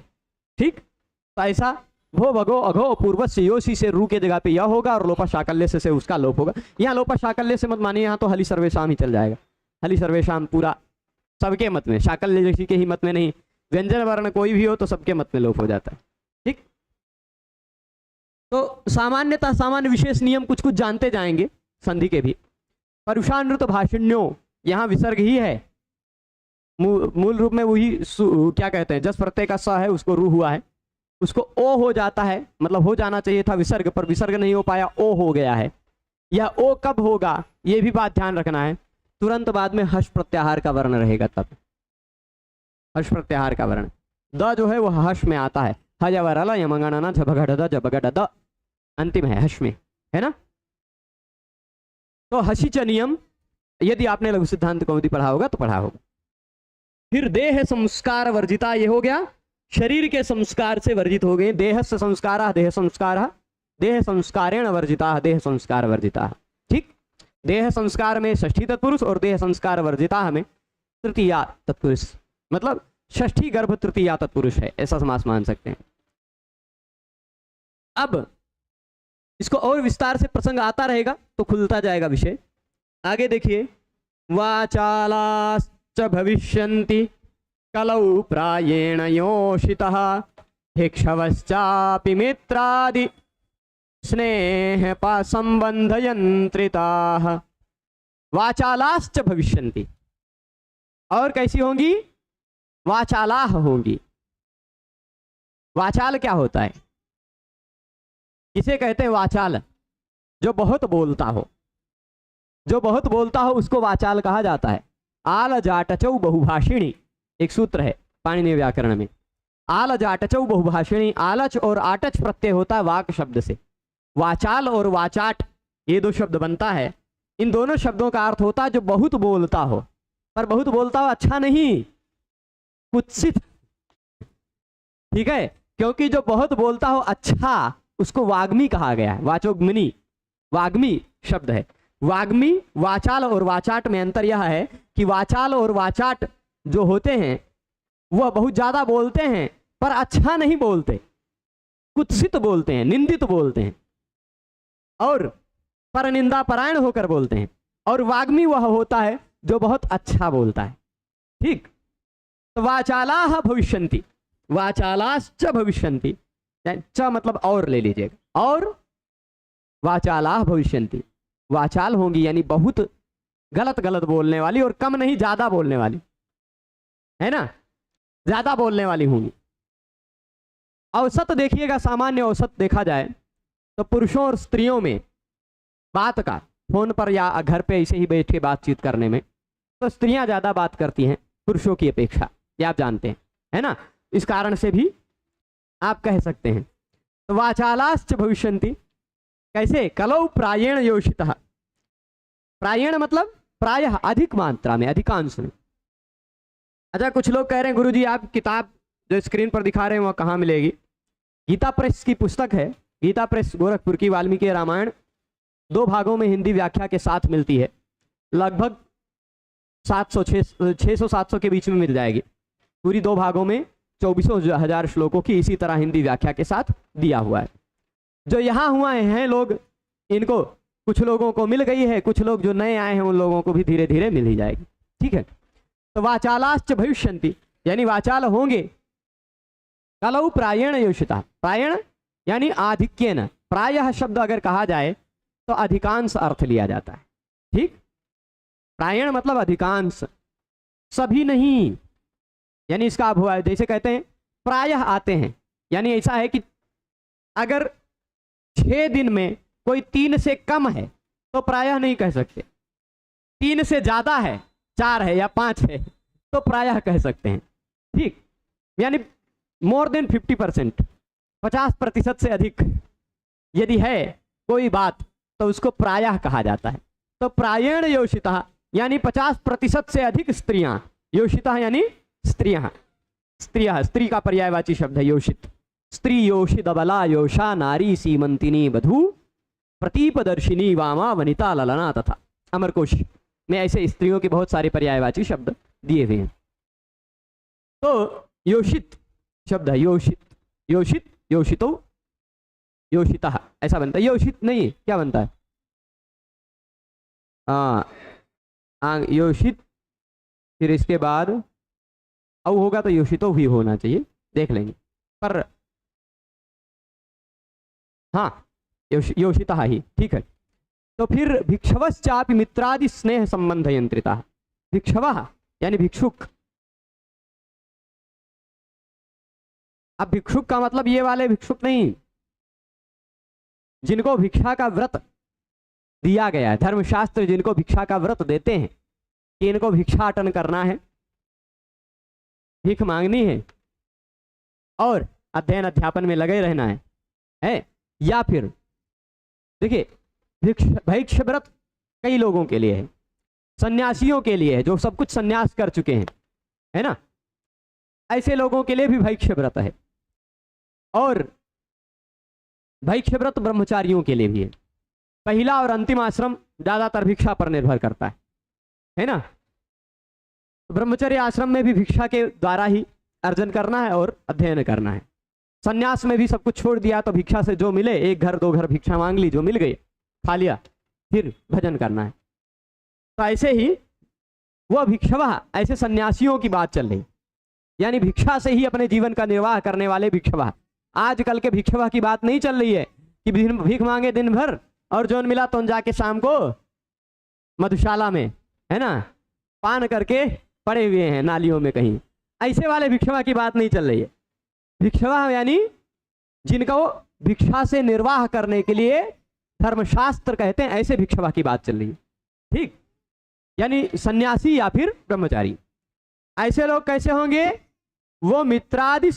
ठीक। तो ऐसा भो भगो अघो पूर्वस्य योषि से रू के जगह पे यह होगा, और लोपा शाकल्य से उसका लोप होगा। यहाँ लोपा शाकल्य से मत मानिए, यहाँ तो हलि सर्वेशाम ही चल जाएगा, हलि सर्वेशाम पूरा सबके मत में, शाकल्य जैसी के ही मत में नहीं, व्यंजन वर्ण कोई भी हो तो सबके मत में लोप हो जाता है, ठीक। तो सामान्यतः सामान्य विशेष नियम कुछ कुछ जानते जाएंगे संधि के भी। परुषानृत भाषिण्यो, यहाँ विसर्ग ही है, मूल रूप में वही क्या कहते हैं, जस प्रत्यय का स है, उसको रू हुआ है, उसको ओ हो जाता है, मतलब हो जाना चाहिए था विसर्ग, पर विसर्ग नहीं हो पाया, ओ हो गया है। यह ओ कब होगा ये भी बात ध्यान रखना है, तुरंत बाद में हर्ष प्रत्याहार का वर्ण रहेगा, तब हर्ष प्रत्याहार का वर्ण, द जो है वह हर्ष में आता है, हजवरल यमगणना झबगढ़ झबगढ़ द अंतिम है हर्ष में, है ना। तो हसी च नियम यदि आपने लघु सिद्धांत कौमुदी पढ़ा होगा तो पढ़ा होगा। फिर देह संस्कार वर्जिता, ये हो गया शरीर के संस्कार से वर्जित हो गए, देहस्य संस्कार, देह संस्कार, देह संस्कारेण वर्जिता, देह संस्कार वर्जिता, ठीक। देह संस्कार में षष्ठी तत्पुरुष और देह संस्कार वर्जिता में तृतीया तत्पुरुष, मतलब षष्ठी गर्भ तृतीया तत्पुरुष है, ऐसा समास मान सकते हैं। अब इसको और विस्तार से प्रसंग आता रहेगा तो खुलता जाएगा विषय। आगे देखिए, वाचालाश्च भविष्यन्ति कलौ प्रायेण योषितः भिक्षवश्चापि मित्रादि स्नेह संबंध यंत्रिताः। वाचालाश्च भविष्यन्ति, और कैसी होंगी, वाचालाह होंगी। वाचाल क्या होता है, इसे कहते हैं वाचाल, जो बहुत बोलता हो, जो बहुत बोलता हो उसको वाचाल कहा जाता है। आल जाटचौ बहुभाषिणी एक सूत्र है पाणिनीय व्याकरण में, आलज आटचौ बहुभाषिणी, आलच और आटच प्रत्यय होता है वाक शब्द से। वाचाल और वाचाट ये दो शब्द बनता है। इन दोनों शब्दों का अर्थ होता है जो बहुत बोलता हो, पर बहुत बोलता हो अच्छा नहीं, कुत्सित। ठीक है, क्योंकि जो बहुत बोलता हो अच्छा उसको वाग्मी कहा गया है। वाचोग्मनी वाग्मी शब्द है। वाग्मी वाचाल और वाचाट में अंतर यह है कि वाचाल और वाचाट जो होते हैं वह बहुत ज्यादा बोलते हैं पर अच्छा नहीं बोलते, कुत्सित बोलते हैं, निंदित बोलते हैं और पर निंदा परायण होकर बोलते हैं। और वाग्मी वह होता है जो बहुत अच्छा बोलता है। ठीक, तो वाचालाह भविष्यन्ति, वाचालाश्च भविष्यन्ति, च मतलब और ले लीजिएगा, और वाचालाह भविष्यन्ति, वाचाल होंगी यानी बहुत गलत गलत बोलने वाली, और कम नहीं ज्यादा बोलने वाली, है ना, ज्यादा बोलने वाली होंगी। औसत देखिएगा, सामान्य औसत देखा जाए तो पुरुषों और स्त्रियों में बात का, फोन पर या घर पे ऐसे ही बैठ के बातचीत करने में, तो स्त्रियां ज्यादा बात करती हैं पुरुषों की अपेक्षा, ये आप जानते हैं, है ना। इस कारण से भी आप कह सकते हैं। तो वाचालाश्च भविष्यन्ति कैसे, कलौ प्रायेण योषितः, प्रायेण मतलब प्रायः, अधिक मात्रा में, अधिकांश में। अच्छा, कुछ लोग कह रहे हैं गुरुजी आप किताब जो स्क्रीन पर दिखा रहे हैं वह कहाँ मिलेगी? गीता प्रेस की पुस्तक है, गीता प्रेस गोरखपुर की, वाल्मीकि रामायण 2 भागों में हिंदी व्याख्या के साथ मिलती है। लगभग 600-700 के बीच में मिल जाएगी। पूरी 2 भागों में 24,000 श्लोकों की इसी तरह हिंदी व्याख्या के साथ दिया हुआ है। जो यहाँ हुआ हैं लोग, इनको कुछ लोगों को मिल गई है, कुछ लोग जो नए आए हैं उन लोगों को भी धीरे धीरे मिल ही जाएगी। ठीक है, तो वाचालाश्च भविष्यन्ति यानी वाचाल होंगे। कलौ प्रायेण योषिता, प्रायेण यानी आधिक्येन, प्रायः शब्द अगर कहा जाए तो अधिकांश अर्थ लिया जाता है। ठीक, प्रायण मतलब अधिकांश, सभी नहीं, यानी इसका अब हुआ है, जैसे कहते हैं प्रायः आते हैं, यानी ऐसा है कि अगर 6 दिन में कोई 3 से कम है तो प्रायः नहीं कह सकते, 3 से ज्यादा है, 4 है या 5 है तो प्रायः कह सकते हैं। ठीक, यानी मोर देन 50%, 50% से अधिक यदि है कोई बात तो उसको प्रायः कहा जाता है। तो प्रायेण योषिता यानी 50% से अधिक स्त्रियां, योषिता यानी स्त्रियां, स्त्रियां, स्त्री का पर्यायवाची शब्द है योषित। स्त्री योषित अबला योषा नारी सीमंतिनी बधू प्रतीपदर्शिनी वामा वनिता ललना तथा। अमरकोश में ऐसे स्त्रियों के बहुत सारे पर्यायवाची शब्द दिए हुए हैं। तो योषित शब्द है, योषित, योषित, योषितो, योषिता ऐसा बनता है। योषित नहीं, क्या बनता है? योषित, फिर इसके बाद औ होगा तो योषितो भी होना चाहिए, देख लेंगे, पर हाँ योषिता ही ठीक है। तो फिर भिक्षवश्चापि मित्रादि स्नेह संबंध यंत्रिता, भिक्षव यानी भिक्षुक। अब भिक्षुक का मतलब ये वाले भिक्षुक नहीं जिनको भिक्षा का व्रत दिया गया है, धर्मशास्त्र जिनको भिक्षा का व्रत देते हैं कि इनको भिक्षाटन करना है, भीख मांगनी है और अध्ययन अध्यापन में लगे रहना है? या फिर देखिए भिक्ष व्रत कई लोगों के लिए है, सन्यासियों के लिए है जो सब कुछ सन्यास कर चुके हैं, है ना, ऐसे लोगों के लिए भी भिक्ष व्रत है। और भिक्ष व्रत ब्रह्मचारियों के लिए भी है। पहला और अंतिम आश्रम ज्यादातर भिक्षा पर निर्भर करता है ना। तो ब्रह्मचर्य आश्रम में भी भिक्षा के द्वारा ही अर्जन करना है और अध्ययन करना है। सन्यास में भी सब कुछ छोड़ दिया तो भिक्षा से जो मिले, 1 घर 2 घर भिक्षा मांग ली, जो मिल गई खा लिया, फिर भजन करना है। तो ऐसे ही वह भिक्षवा, ऐसे सन्यासियों की बात चल रही, यानी भिक्षा से ही अपने जीवन का निर्वाह करने वाले भिक्षवा। आजकल के भिक्षवा की बात नहीं चल रही है कि भीख मांगे दिन भर और जोन मिला तो जाके शाम को मधुशाला में, है ना, पान करके पड़े हुए हैं नालियों में कहीं, ऐसे वाले भिक्षवा की बात नहीं चल रही है। भिक्षवा यानी जिनका वो भिक्षा से निर्वाह करने के लिए धर्मशास्त्र कहते हैं, ऐसे भिक्षवा की बात चल रही है। ठीक, यानी सन्यासी या फिर ब्रह्मचारी। ऐसे लोग कैसे होंगे? वो मित्रादि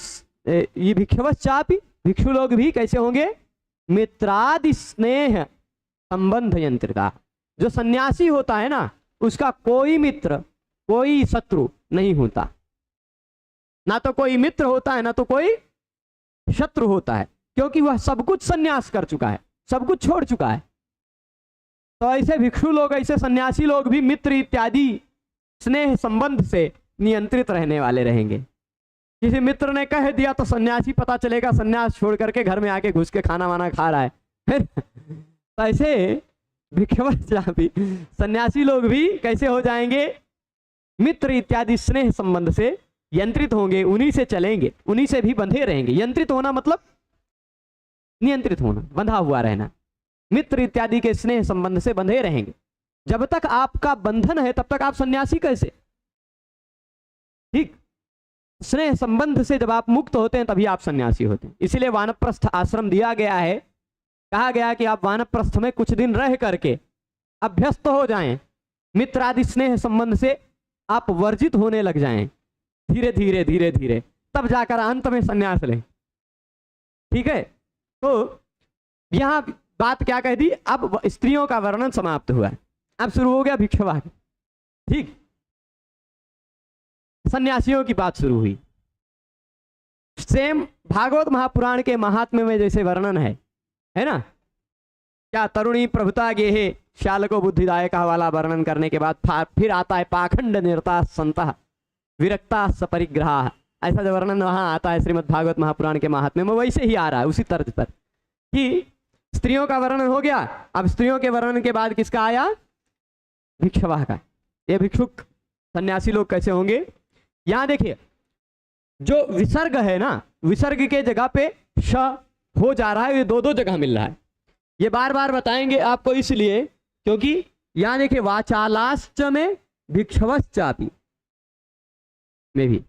ये भिक्षवश्चापि, भिक्षु लोग भी कैसे होंगे? मित्रादि स्नेह संबंध यंत्रिता। जो सन्यासी होता है ना, उसका कोई मित्र कोई शत्रु नहीं होता, ना तो कोई मित्र होता है ना तो कोई शत्रु होता है, क्योंकि वह सब कुछ सन्यास कर चुका है, सब कुछ छोड़ चुका है। तो ऐसे भिक्षु लोग, ऐसे सन्यासी लोग भी मित्र इत्यादि स्नेह संबंध से नियंत्रित रहने वाले रहेंगे। किसी मित्र ने कह दिया तो सन्यासी पता चलेगा सन्यास छोड़ करके घर में आके घुस के खाना वाना खा रहा है। तो ऐसे भिक्षुक सन्यासी लोग भी कैसे हो जाएंगे? मित्र इत्यादि स्नेह संबंध से यंत्रित होंगे, उन्हीं से चलेंगे, उन्हीं से भी बंधे रहेंगे। यंत्रित होना मतलब नियंत्रित होना, बंधा हुआ रहना। मित्र इत्यादि के स्नेह संबंध से बंधे रहेंगे। जब तक आपका बंधन है तब तक आप सन्यासी कैसे? ठीक, स्नेह संबंध से जब आप मुक्त होते हैं तभी आप सन्यासी होते हैं। इसीलिए वानप्रस्थ आश्रम दिया गया है, कहा गया कि आप वानप्रस्थ में कुछ दिन रह करके अभ्यस्त हो जाएं, मित्र आदि स्नेह संबंध से आप वर्जित होने लग जाएं, धीरे धीरे धीरे धीरे, तब जाकर अंत में सन्यास लें। ठीक है, तो यहां बात क्या कह दी? अब स्त्रियों का वर्णन समाप्त हुआ है, अब शुरू हो गया भिक्षुवाक। ठीक, सन्यासियों की बात शुरू हुई। सेम भागवत महापुराण के महात्म्य में जैसे वर्णन है ना, क्या तरुणी प्रभुता गेहे शालको बुद्धिदायक वाला वर्णन करने के बाद फिर आता है पाखंड निरता संतः विरक्ता सपरिग्रह। ऐसा जो वर्णन वहां आता है श्रीमद् भागवत महापुराण के महात्म्य में, वैसे ही आ रहा है उसी तर्ज पर कि स्त्रियों का वर्णन हो गया। अब स्त्रियों के वर्णन के बाद किसका आया? भिक्षुवा का। ये भिक्षुक सन्यासी लोग कैसे होंगे? यहां देखिए, जो विसर्ग है ना, विसर्ग के जगह पे श हो जा रहा है, ये दो दो जगह मिल रहा है। ये बार बार बताएंगे आपको इसलिए क्योंकि यहां देखिए वाचालाश्च में भिक्षवश्चापि में भी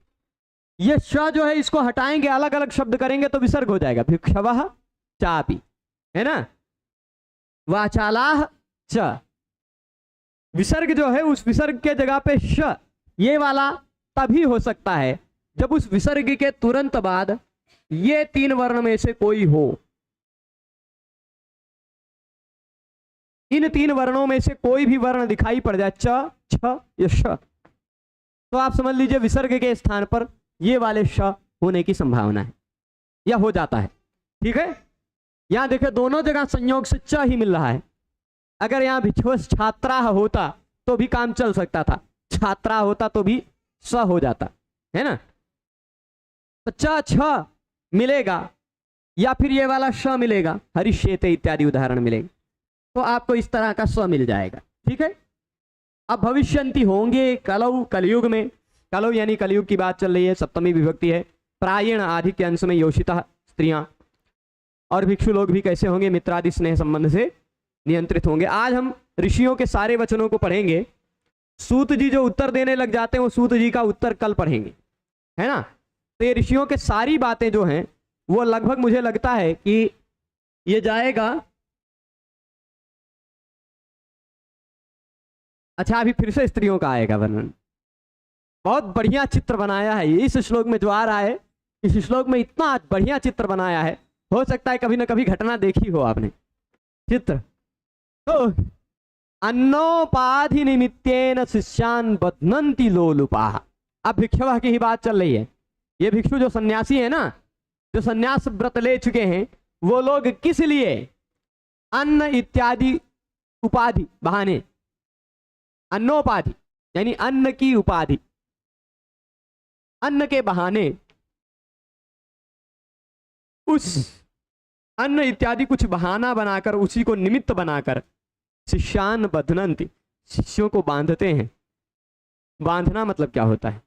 ये श जो है इसको हटाएंगे, अलग अलग शब्द करेंगे तो विसर्ग हो जाएगा, भिक्षवः चापि, है ना। वाचालाह च, विसर्ग जो है उस विसर्ग के जगह पे श ये वाला तभी हो सकता है जब उस विसर्ग के तुरंत बाद ये तीन वर्ण में से कोई हो। इन तीन वर्णों में से कोई भी वर्ण दिखाई पड़ जाए, च, छ या श, तो आप समझ लीजिए विसर्ग के स्थान पर ये वाले श होने की संभावना है या हो जाता है। ठीक है, यहां देखिए दोनों जगह संयोग से च ही मिल रहा है। अगर यहां भिक्षुवस् छात्रा होता तो भी काम चल सकता था, छात्रा होता तो भी स हो जाता, है ना। तो च छ मिलेगा या फिर ये वाला श मिलेगा, हरिष्येते इत्यादि उदाहरण मिलेंगे, तो आपको इस तरह का स मिल जाएगा। ठीक है, अब भविष्यंती होंगे कलौ, कलयुग में, कलौ यानी कलयुग की बात चल रही है, सप्तमी विभक्ति है, प्रायण आदि के अंश में योषिता स्त्रियां और भिक्षु लोग भी कैसे होंगे? मित्रादि स्नेह संबंध से नियंत्रित होंगे। आज हम ऋषियों के सारे वचनों को पढ़ेंगे। सूत जी जो उत्तर देने लग जाते हैं वो सूत जी का उत्तर कल पढ़ेंगे, है ना। तो ये ऋषियों के सारी बातें जो हैं वो लगभग मुझे लगता है कि ये जाएगा। अच्छा, अभी फिर से स्त्रियों का आएगा वर्णन। बहुत बढ़िया चित्र बनाया है इस श्लोक में जो आ रहा है, इस श्लोक में इतना बढ़िया चित्र बनाया है, हो सकता है कभी ना कभी घटना देखी हो आपने चित्र। तो अन्नोपाधि निमित्तेन शिष्यान बध्नन्ति लोलुपाः। अब भिक्षुवा की ही बात चल रही है। ये भिक्षु जो सन्यासी है ना, जो सन्यास व्रत ले चुके हैं, वो लोग किस लिए? अन्न इत्यादि उपाधि बहाने, अन्नोपाधि यानी अन्न की उपाधि, अन्न के बहाने उस अन्न इत्यादि कुछ बहाना बनाकर, उसी को निमित्त बनाकर शिष्यान बध्नन्ति, शिष्यों को बांधते हैं। बांधना मतलब क्या होता है?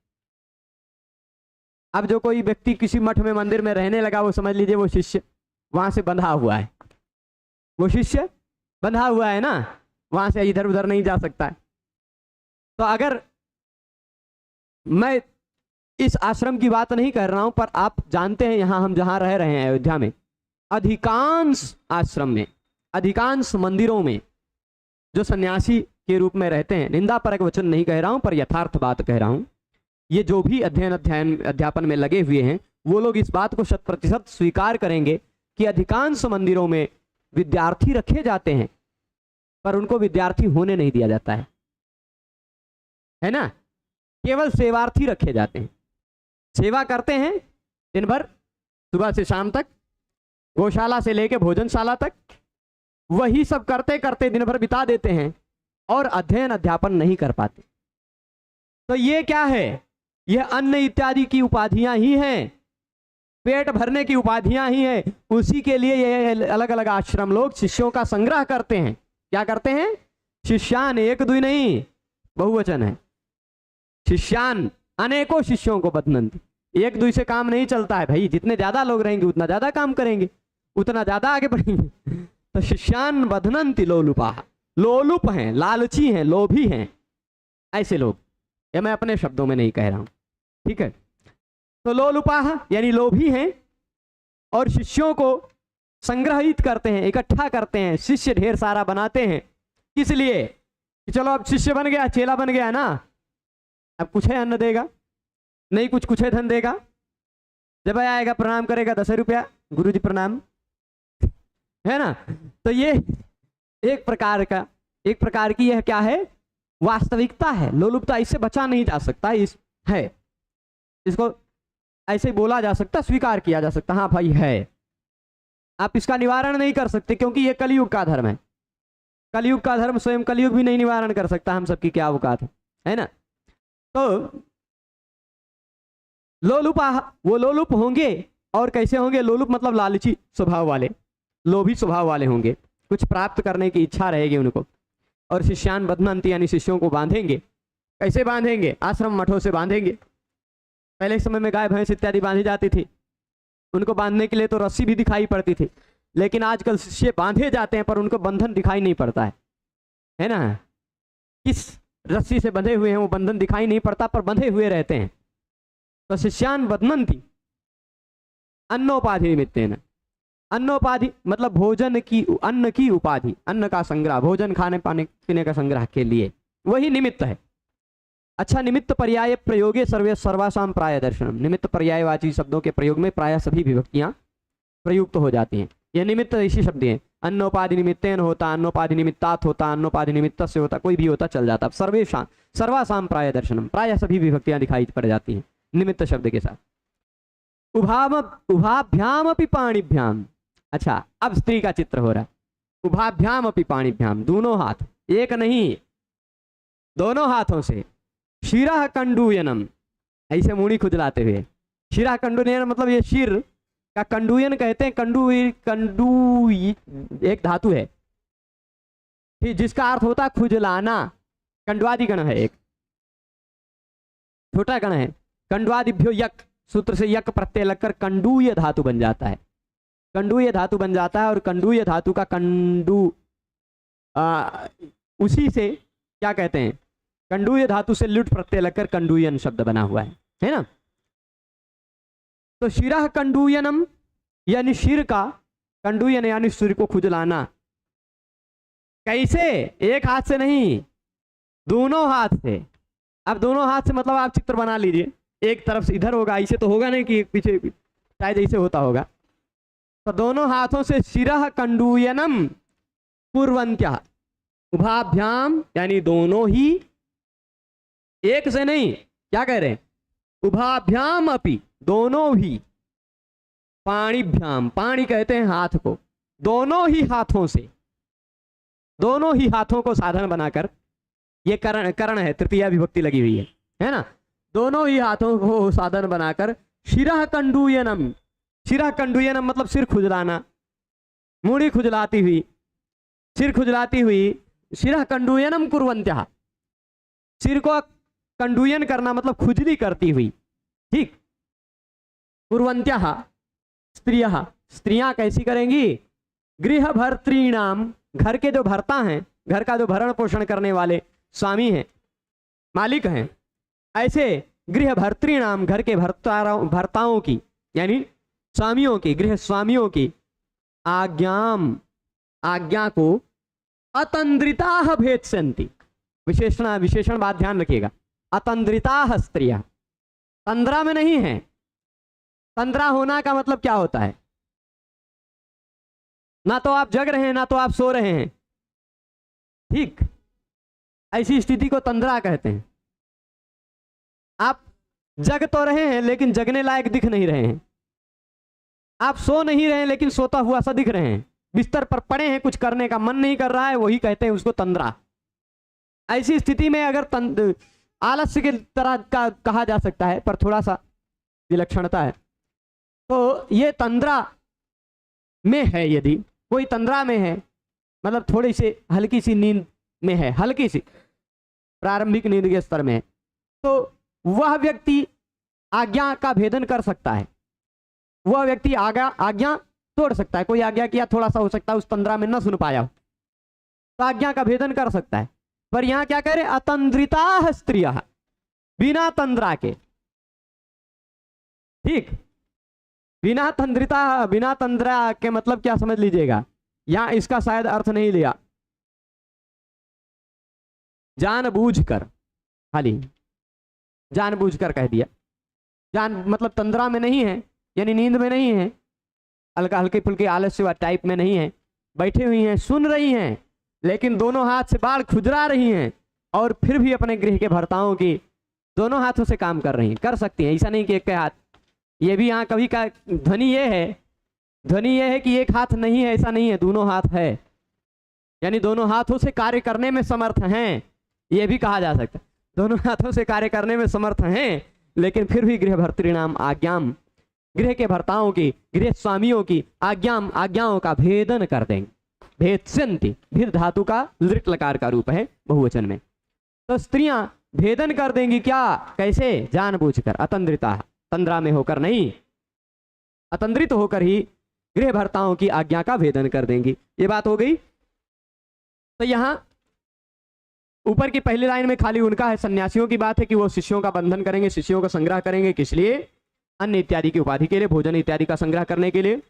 अब जो कोई व्यक्ति किसी मठ में मंदिर में रहने लगा, वो समझ लीजिए वो शिष्य वहां से बंधा हुआ है, वो शिष्य बंधा हुआ है ना, वहां से इधर उधर नहीं जा सकता है। तो अगर मैं इस आश्रम की बात नहीं कर रहा हूं, पर आप जानते हैं यहां हम जहां रह रहे हैं अयोध्या में, अधिकांश आश्रम में, अधिकांश मंदिरों में जो सन्यासी के रूप में रहते हैं, निंदा परक वचन नहीं कह रहा हूं पर यथार्थ बात कह रहा हूं, ये जो भी अध्ययन अध्यापन में लगे हुए हैं वो लोग इस बात को 100% स्वीकार करेंगे कि अधिकांश मंदिरों में विद्यार्थी रखे जाते हैं, पर उनको विद्यार्थी होने नहीं दिया जाता है ना। केवल सेवार्थी रखे जाते हैं, सेवा करते हैं दिन भर, सुबह से शाम तक, गौशाला से लेके भोजनशाला तक, वही सब करते करते दिन भर बिता देते हैं और अध्ययन अध्यापन नहीं कर पाते। तो ये क्या है? यह अन्न इत्यादि की उपाधियां ही हैं, पेट भरने की उपाधियां ही हैं। उसी के लिए ये अलग अलग आश्रम लोग शिष्यों का संग्रह करते हैं। क्या करते हैं? शिष्यान, एक दुई नहीं, बहुवचन है। शिष्यान, अनेकों शिष्यों को बदनंती। एक दुई से काम नहीं चलता है भाई, जितने ज्यादा लोग रहेंगे उतना ज्यादा काम करेंगे, उतना ज्यादा आगे बढ़ेंगे। तो शिष्यान बधनंती लोलुपा, लोलुप हैं, लालची हैं, लोभी हैं, ऐसे लोग। ये मैं अपने शब्दों में नहीं कह रहा हूं, ठीक है। तो लोलुपा यानी लोभी हैं और शिष्यों को संग्रहित करते हैं, इकट्ठा करते हैं, शिष्य ढेर सारा बनाते हैं। किस लिए? कि चलो अब शिष्य बन गया, चेला बन गया ना, अब कुछ है अन्न देगा, नहीं कुछ है धन देगा। जब आएगा प्रणाम करेगा 10 रुपया, गुरुजी प्रणाम, है ना। तो ये एक प्रकार की यह क्या है? वास्तविकता है। लोलुपता, इससे बचा नहीं जा सकता, इसको ऐसे बोला जा सकता, स्वीकार किया जा सकता, हाँ भाई है। आप इसका निवारण नहीं कर सकते क्योंकि यह कलयुग का धर्म है। कलयुग का धर्म स्वयं कलयुग भी नहीं निवारण कर सकता, हम सबकी क्या औकात है ना। तो लोलुपा, वो लोलुप होंगे। और कैसे होंगे? लोलुप मतलब लालची स्वभाव वाले, लोभी स्वभाव वाले होंगे, कुछ प्राप्त करने की इच्छा रहेगी उनको। और शिष्यान बदनंती यानी शिष्यों को बांधेंगे। कैसे बांधेंगे? आश्रम मठों से बांधेंगे। पहले समय में गाय भैंस इत्यादि बांधी जाती थी, उनको बांधने के लिए तो रस्सी भी दिखाई पड़ती थी। लेकिन आजकल शिष्य बांधे जाते हैं पर उनको बंधन दिखाई नहीं पड़ता है ना। किस रस्सी से बंधे हुए हैं वो बंधन दिखाई नहीं पड़ता, पर बंधे हुए रहते हैं। तो शिष्यान बदनंती अन्नोपाधि निमित्तेन, अन्नोपाधि मतलब भोजन की, अन्न की उपाधि, अन्न का संग्रह, भोजन खाने पाने पीने का संग्रह के लिए, वही निमित्त है। अच्छा, निमित्त पर्याय प्रयोगे सर्वे सर्वासाम प्राय दर्शनम, निमित्त पर्यायवाची शब्दों के प्रयोग में प्राय सभी विभक्तियां प्रयुक्त हो जाती हैं। यह निमित्त ऐसी शब्द है, अन्नोपाधि निमित्तेन होता, अन्नोपाधि निमित्तात् होता, अन्नोपाधि निमित्त से होता, कोई भी होता चल जाता। सर्वेशाम, सर्वासाम प्राय दर्शनम, प्राय सभी विभक्तियां दिखाई पड़ जाती हैं निमित्त शब्द के साथ। उभाभ्याम अपि पाणिभ्याम, अच्छा अब स्त्री का चित्र हो रहा है। उभाभ्याम अपि पाणिभ्याम, दोनों हाथ, एक नहीं दोनों हाथों से। शिरः कंडूयनम, ऐसे मुड़ी खुजलाते हुए। शिरः कंडूयन मतलब ये शिर का कंडूयन कहते हैं। कंडू एक धातु है जिसका अर्थ होता है खुजलाना। कंडवादि गण है, एक छोटा गण है। कंडवादिभ्यो यक, सूत्र से यक प्रत्यय लगकर कंडूय धातु बन जाता है। कंडूय धातु बन जाता है और कंडूय धातु का कंडू उसी से क्या कहते हैं, कंडूय धातु से लुट प्रत्यय लगकर कंडूयन शब्द बना हुआ है ना। तो शिरः कंडूयनम यानी शिर का, कंडूयन यानी सिर को खुजलाना। कैसे? एक हाथ से नहीं, दोनों हाथ से। अब दोनों हाथ से मतलब आप चित्र बना लीजिए, एक तरफ से इधर होगा, ऐसे तो होगा नहीं कि पीछे, शायद ऐसे होता होगा। तो दोनों हाथों से शिरः कंडूयनम कुर्वन्त्यः, उभाभ्याम यानी दोनों ही, एक से नहीं, क्या कह रहे हैं? उभाभ्याम अपि, दोनों ही, पाणिभ्याम, पाणी कहते हैं हाथ को, दोनों ही हाथों से, दोनों ही हाथों को साधन बनाकर, ये करण है, तृतीया विभक्ति लगी हुई है ना। दोनों ही हाथों को साधन बनाकर शिरः कंडूयनम, शिरः कंडूयनम मतलब सिर खुजलाना, मुड़ी खुजलाती हुई, सिर खुजलाती हुई। शिरः कंडूयनम कुर्वन्त्यः, सिर को कंडूयन करना मतलब खुजली करती हुई, ठीक। कुर्वन्त्यः स्त्रियः, स्त्रियां कैसी करेंगी? गृह भर्तॄणाम, घर के जो भर्ता हैं, घर का जो भरण पोषण करने वाले स्वामी हैं, मालिक हैं, ऐसे गृह भर्तॄणाम, घर के भर्ताओं की यानी स्वामियों की, गृह स्वामियों की आज्ञा को अतंद्रिताः भेत्स्यन्ति, विशेषण बात ध्यान रखिएगा। अतंद्रिताः स्त्रियां, तंद्रा में नहीं है, तंद्रा होना का मतलब क्या होता है? ना तो आप जग रहे हैं ना तो आप सो रहे हैं, ठीक, ऐसी स्थिति को तंद्रा कहते हैं। आप जग तो रहे हैं लेकिन जगने लायक दिख नहीं रहे हैं, आप सो नहीं रहे हैं लेकिन सोता हुआ सा दिख रहे हैं, बिस्तर पर पड़े हैं, कुछ करने का मन नहीं कर रहा है, वही कहते हैं उसको तंद्रा। ऐसी स्थिति में अगर आलस्य की तरह का कहा जा सकता है, पर थोड़ा सा विलक्षणता है। तो ये तंद्रा में है, यदि कोई तंद्रा में है मतलब थोड़ी सी हल्की सी नींद में है, हल्की सी प्रारंभिक नींद के स्तर में है, तो वह व्यक्ति आज्ञा का भेदन कर सकता है, वह व्यक्ति आज्ञा तोड़ सकता है। कोई आज्ञा किया, थोड़ा सा हो सकता है उस तंद्रा में न सुन पाया हो, तो आज्ञा का भेदन कर सकता है। पर यहां क्या कह रहे? अतंद्रिता स्त्रिया, बिना तंद्रा के, ठीक, बिना तंद्रा के मतलब क्या समझ लीजिएगा, यहां इसका शायद अर्थ नहीं लिया, जानबूझकर, खाली जानबूझकर कह दिया। मतलब तंद्रा में नहीं है, यानी नींद में नहीं है, हल्के फुल्के आलस्य टाइप में नहीं है, बैठी हुई हैं, सुन रही हैं, लेकिन दोनों हाथ से बाल खुजरा रही हैं और फिर भी अपने गृह के भर्ताओं की दोनों हाथों से काम कर रही हैं, कर सकती हैं, ऐसा नहीं कि एक हाथ। ये भी यहाँ कभी का ध्वनि ये है कि एक हाथ नहीं है, ऐसा नहीं है, दोनों हाथ है, यानी दोनों हाथों से कार्य करने में समर्थ हैं, ये भी कहा जा सकता है। दोनों हाथों से कार्य करने में समर्थ हैं, लेकिन फिर भी गृह भर्तृणाम आज्ञाम, गृह के भर्ताओं की, गृह स्वामियों की आज्ञाओं का भेदन कर देंगे। भेदस्यन्ति, भेद धातु का लृट लकार का रूप है बहुवचन में। तो स्त्रियां भेदन कर देंगी, क्या, कैसे? जानबूझकर, अतंद्रिता, तंद्रा में होकर नहीं, अतंद्रित होकर ही गृह भर्ताओं की आज्ञा का भेदन कर देंगी। ये बात हो गई। तो यहां ऊपर की पहली लाइन में खाली उनका है, सन्यासियों की बात है कि वो शिष्यों का बंधन करेंगे, शिष्यों का संग्रह करेंगे, किस लिए? अन्न इत्यादि की उपाधि के लिए, भोजन इत्यादि का संग्रह करने के लिए।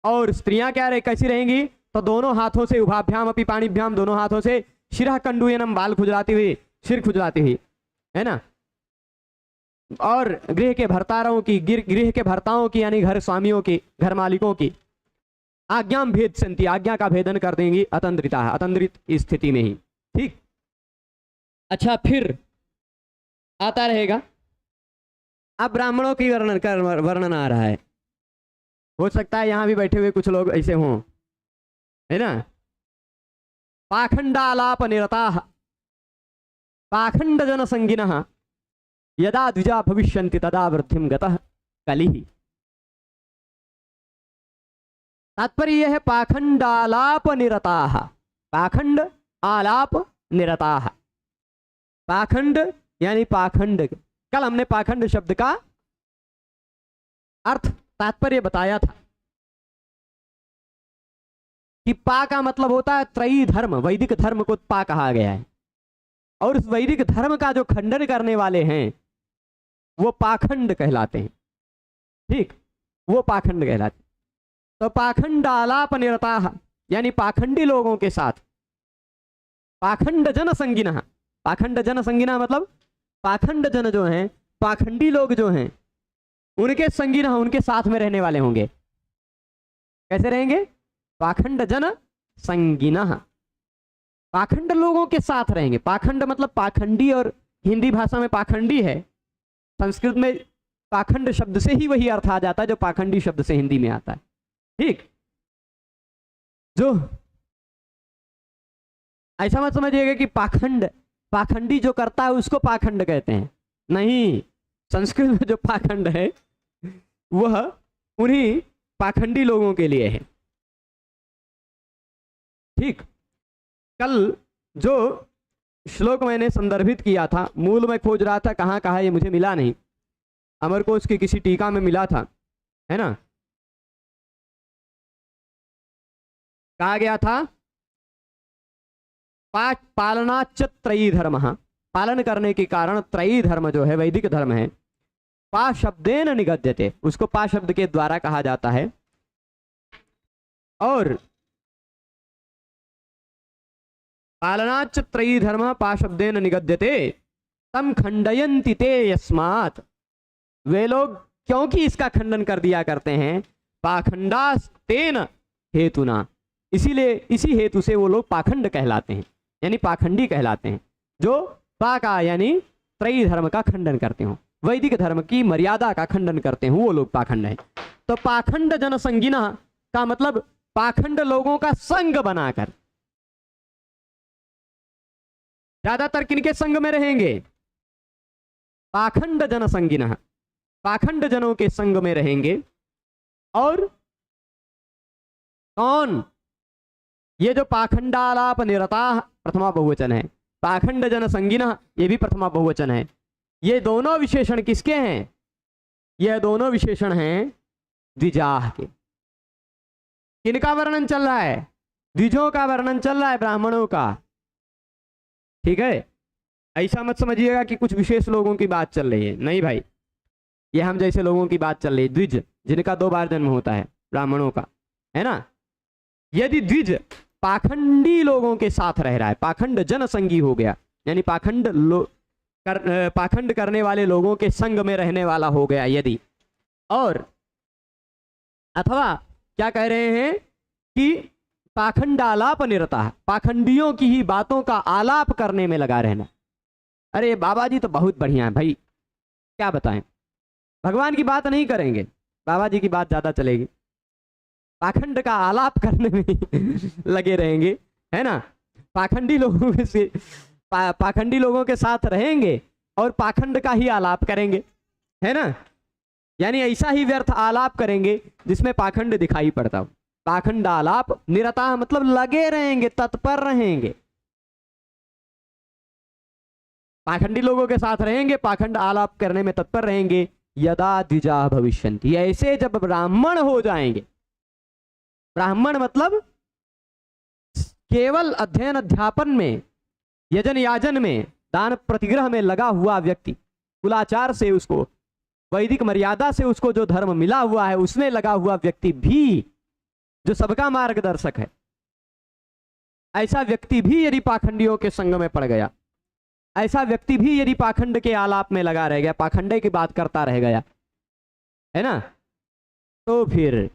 और स्त्रियां क्या रहे, कैसी रहेंगी? तो दोनों हाथों से, उभाभ्याम अपि पाणिभ्याम, दोनों हाथों से शिरः कंडूयनम, बाल खुजलाती हुई, सिर खुजलाती हुई, है ना। और गृह के भर्ताओं की यानी घर स्वामियों की, घर मालिकों की आज्ञाम भेदस्यन्ति, आज्ञा का भेदन कर देंगी, अतंद्रिता, अतंद्रित स्थिति में ही, ठीक। अच्छा, फिर आता रहेगा, अब ब्राह्मणों की वर्णन आ रहा है। हो सकता है यहां भी बैठे हुए कुछ लोग ऐसे हों, है ना। पाखंडालाप निरताः, पाखंड जन संगिनः, यदा द्विजा भविष्यन्ति तदा वृद्धिं गतः कलिः। तात्पर्य यह है, पाखंडालाप निरताः, पाखंड आलाप निरताः। पाखंड यानी पाखंड, कल हमने पाखंड शब्द का अर्थ तात्पर्य बताया था कि पा का मतलब होता है त्रयी धर्म, वैदिक धर्म को पा कहा गया है, और उस वैदिक धर्म का जो खंडन करने वाले हैं वो पाखंड कहलाते हैं, ठीक, वो पाखंड कहलाते हैं। तो पाखंड आलाप निरताः यानी पाखंडी लोगों के साथ, पाखंड जन संगिनः, पाखंड जन संगिना मतलब पाखंड जन जो हैं, पाखंडी लोग जो हैं, उनके संगिना, उनके साथ में रहने वाले होंगे। कैसे रहेंगे? पाखंड जन संगिनः, पाखंड लोगों के साथ रहेंगे। पाखंड मतलब पाखंडी, और हिंदी भाषा में पाखंडी है, संस्कृत में पाखंड शब्द से ही वही अर्थ आ जाता है जो पाखंडी शब्द से हिंदी में आता है, ठीक। जो ऐसा मत समझिएगा कि पाखंडी जो करता है उसको पाखंड कहते हैं, नहीं, संस्कृत में जो पाखंड है वह उन्हीं पाखंडी लोगों के लिए है, ठीक। कल जो श्लोक मैंने संदर्भित किया था, मूल में खोज रहा था कहाँ कहाँ, ये मुझे मिला नहीं, अमरकोश की किसी टीका में मिला था, है ना। कहा गया था, पालनाच त्रयी धर्म, पालन करने के कारण त्रयी धर्म जो है, वैदिक धर्म है, पा शब्देन निगद्यते, उसको पा शब्द के द्वारा कहा जाता है। और पालनाच त्रयी धर्म पा शब्देन निगद्यते तम खंडयन्ति ते यस्मात्, वे लोग क्योंकि इसका खंडन कर दिया करते हैं पाखंडास्तेन हेतुना, इसीलिए इसी हेतु से वो लोग पाखंड कहलाते हैं, यानी पाखंडी कहलाते हैं, जो पाका यानी त्रयी धर्म का खंडन करते हो, वैदिक धर्म की मर्यादा का खंडन करते हो, वो लोग पाखंड है। तो पाखंड जनसंगिना का मतलब पाखंड लोगों का संग बनाकर, ज्यादातर किनके संग में रहेंगे? पाखंड जनसंगिना, पाखंड जनों के संग में रहेंगे। और कौन? ये जो पाखंडालाप निरता प्रथमा बहुवचन है, पाखंड जनसंगिना ये भी प्रथमा बहुवचन है। ये दोनों विशेषण किसके हैं? ये दोनों विशेषण हैं द्विजाह के। किनका वर्णन चल रहा है? द्विजों का वर्णन चल रहा है, ब्राह्मणों का। ठीक है, ऐसा मत समझिएगा कि कुछ विशेष लोगों की बात चल रही है, नहीं भाई, ये हम जैसे लोगों की बात चल रही है। द्विज जिनका 2 बार जन्म होता है, ब्राह्मणों का, है ना। यदि द्विज पाखंडी लोगों के साथ रह रहा है, पाखंड जनसंगी हो गया, यानी पाखंड करने वाले लोगों के संग में रहने वाला हो गया यदि, और अथवा क्या कह रहे हैं कि पाखंडालाप निरता, पाखंडियों की ही बातों का आलाप करने में लगा रहना। अरे बाबा जी तो बहुत बढ़िया है भाई, क्या बताएं, भगवान की बात नहीं करेंगे, बाबा जी की बात ज्यादा चलेगी, पाखंड का आलाप करने में लगे रहेंगे, है ना। पाखंडी लोगों से पाखंडी लोगों के साथ रहेंगे और पाखंड का ही आलाप करेंगे, है ना। यानी ऐसा ही व्यर्थ आलाप करेंगे जिसमें पाखंड दिखाई पड़ता हो। पाखंड आलाप निरता मतलब लगे रहेंगे, तत्पर रहेंगे, पाखंडी लोगों के साथ रहेंगे, पाखंड आलाप करने में तत्पर रहेंगे। यदा द्विजा भविष्यन्ति, ऐसे जब ब्राह्मण हो जाएंगे, ब्राह्मण मतलब केवल अध्ययन अध्यापन में, यजन याजन में, दान प्रतिग्रह में लगा हुआ व्यक्ति, कुलाचार से उसको, वैदिक मर्यादा से उसको जो धर्म मिला हुआ है उसमें लगा हुआ व्यक्ति भी, जो सबका मार्गदर्शक है, ऐसा व्यक्ति भी यदि पाखंडियों के संग में पड़ गया, ऐसा व्यक्ति भी यदि पाखंड के आलाप में लगा रह गया, पाखंडे की बात करता रह गया, है ना, तो फिर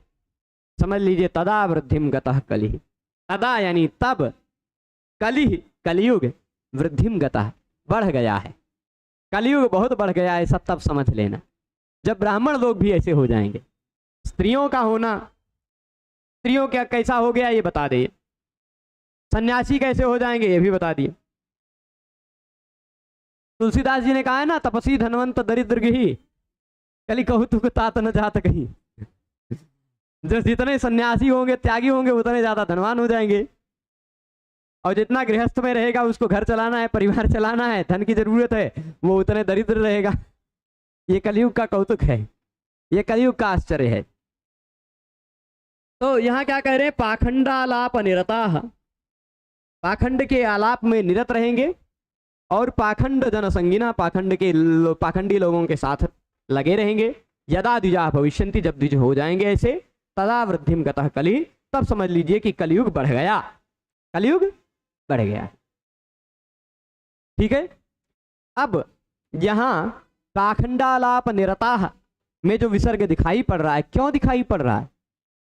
समझ लीजिए तदा वृद्धिम गतः कलिः, तदा यानी तब, कलिः कलियुग, वृद्धिम गतः बढ़ गया है, कलियुग बहुत बढ़ गया है, सब तब समझ लेना जब ब्राह्मण लोग भी ऐसे हो जाएंगे। स्त्रियों का होना, स्त्रियों क्या कैसा हो गया ये बता दिए, सन्यासी कैसे हो जाएंगे ये भी बता दिए। तुलसीदास जी ने कहा है ना, तपसी धनवंत दरिद्र गही, कली कहुतुक तात न जात कहीं। जो जितने सन्यासी होंगे, त्यागी होंगे, उतने ज्यादा धनवान हो जाएंगे, और जितना गृहस्थ में रहेगा, उसको घर चलाना है, परिवार चलाना है, धन की जरूरत है, वो उतने दरिद्र रहेगा। ये कलयुग का कौतुक है, ये कलयुग का आश्चर्य है। तो यहाँ क्या कह रहे हैं? पाखंडालाप निरता, पाखंड के आलाप में निरत रहेंगे और पाखंड जनसंगिना, पाखंडी लोगों के साथ लगे रहेंगे। यदा द्विजा भविष्यन्ति, जब द्विज हो जाएंगे ऐसे, तदा वृद्धिम गतः कलिः, तब समझ लीजिए कि कलयुग बढ़ गया, कलयुग बढ़ गया। ठीक है, अब यहां पाखंडालाप निरता में जो विसर्ग दिखाई पड़ रहा है, क्यों दिखाई पड़ रहा है?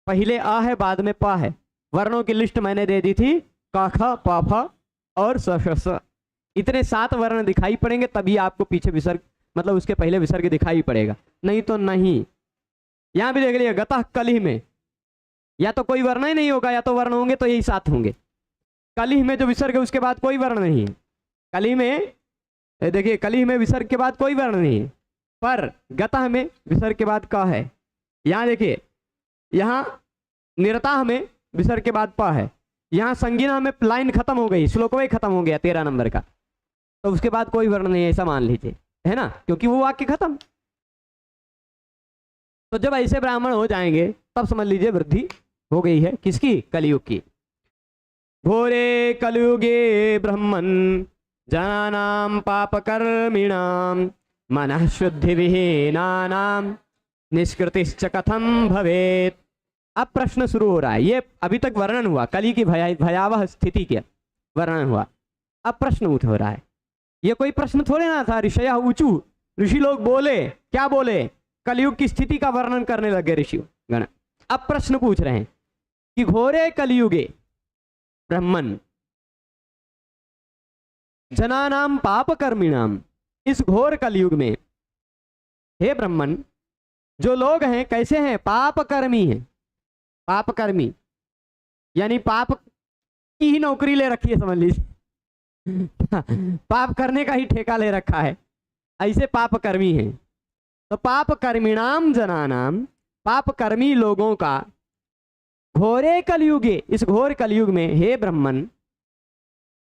पहले आ है, बाद में पा है। वर्णों की लिस्ट मैंने दे दी थी, क ख प फ और स श स, इतने 7 वर्ण दिखाई पड़ेंगे, तभी आपको पीछे विसर्ग, मतलब उसके पहले विसर्ग दिखाई पड़ेगा, नहीं तो नहीं। यहां भी देख लिया, गतः कलिः में या तो कोई वर्ण ही नहीं होगा, या तो वर्ण होंगे तो यही 7 होंगे। कलिः में जो विसर्ग है उसके बाद कोई वर्ण नहीं है। कलिः में देखिए, कलिः में विसर्ग के बाद कोई वर्ण नहीं है, पर गतः में विसर्ग के बाद क है। यहाँ देखिए, यहाँ निरता में विसर्ग के बाद प है। यहाँ संगीना में लाइन खत्म हो गई, श्लोक वही खत्म हो गया 13 नंबर का, तो उसके बाद कोई वर्ण नहीं है, ऐसा मान लीजिए, है ना, क्योंकि वो वाक्य खत्म। तो जब ऐसे ब्राह्मण हो जाएंगे तब समझ लीजिए वृद्धि हो गई है, किसकी? कलियुग की। घोरे कलियुगे ब्रह्मन् जनानां पापकर्मिणां मनः शुद्धि विहीनानां निष्कृतिश्च कथं भवेत्। अब प्रश्न शुरू हो रहा है, ये अभी तक वर्णन हुआ, कली की भयावह स्थिति के वर्णन हुआ, अब प्रश्न उठ हो रहा है। ये कोई प्रश्न थोड़े ना था, ऋषय ऊंचू, ऋषि लोग बोले, क्या बोले? कलयुग की स्थिति का वर्णन करने लगे ऋषि गण। अब प्रश्न पूछ रहे हैं कि घोरे कलयुगे ब्रह्मन जनानाम पाप कर्मिणाम, इस घोर कलयुग में हे ब्रह्मन जो लोग हैं कैसे हैं? पाप कर्मी हैं। पाप कर्मी यानी पाप की ही नौकरी ले रखी है, समझ लीजिए पाप करने का ही ठेका ले रखा है, ऐसे पाप कर्मी हैं। तो पाप कर्मिणाम जनानाम, पाप कर्मी लोगों का घोरे कलयुगे, इस घोर कलयुग में हे ब्रह्मन,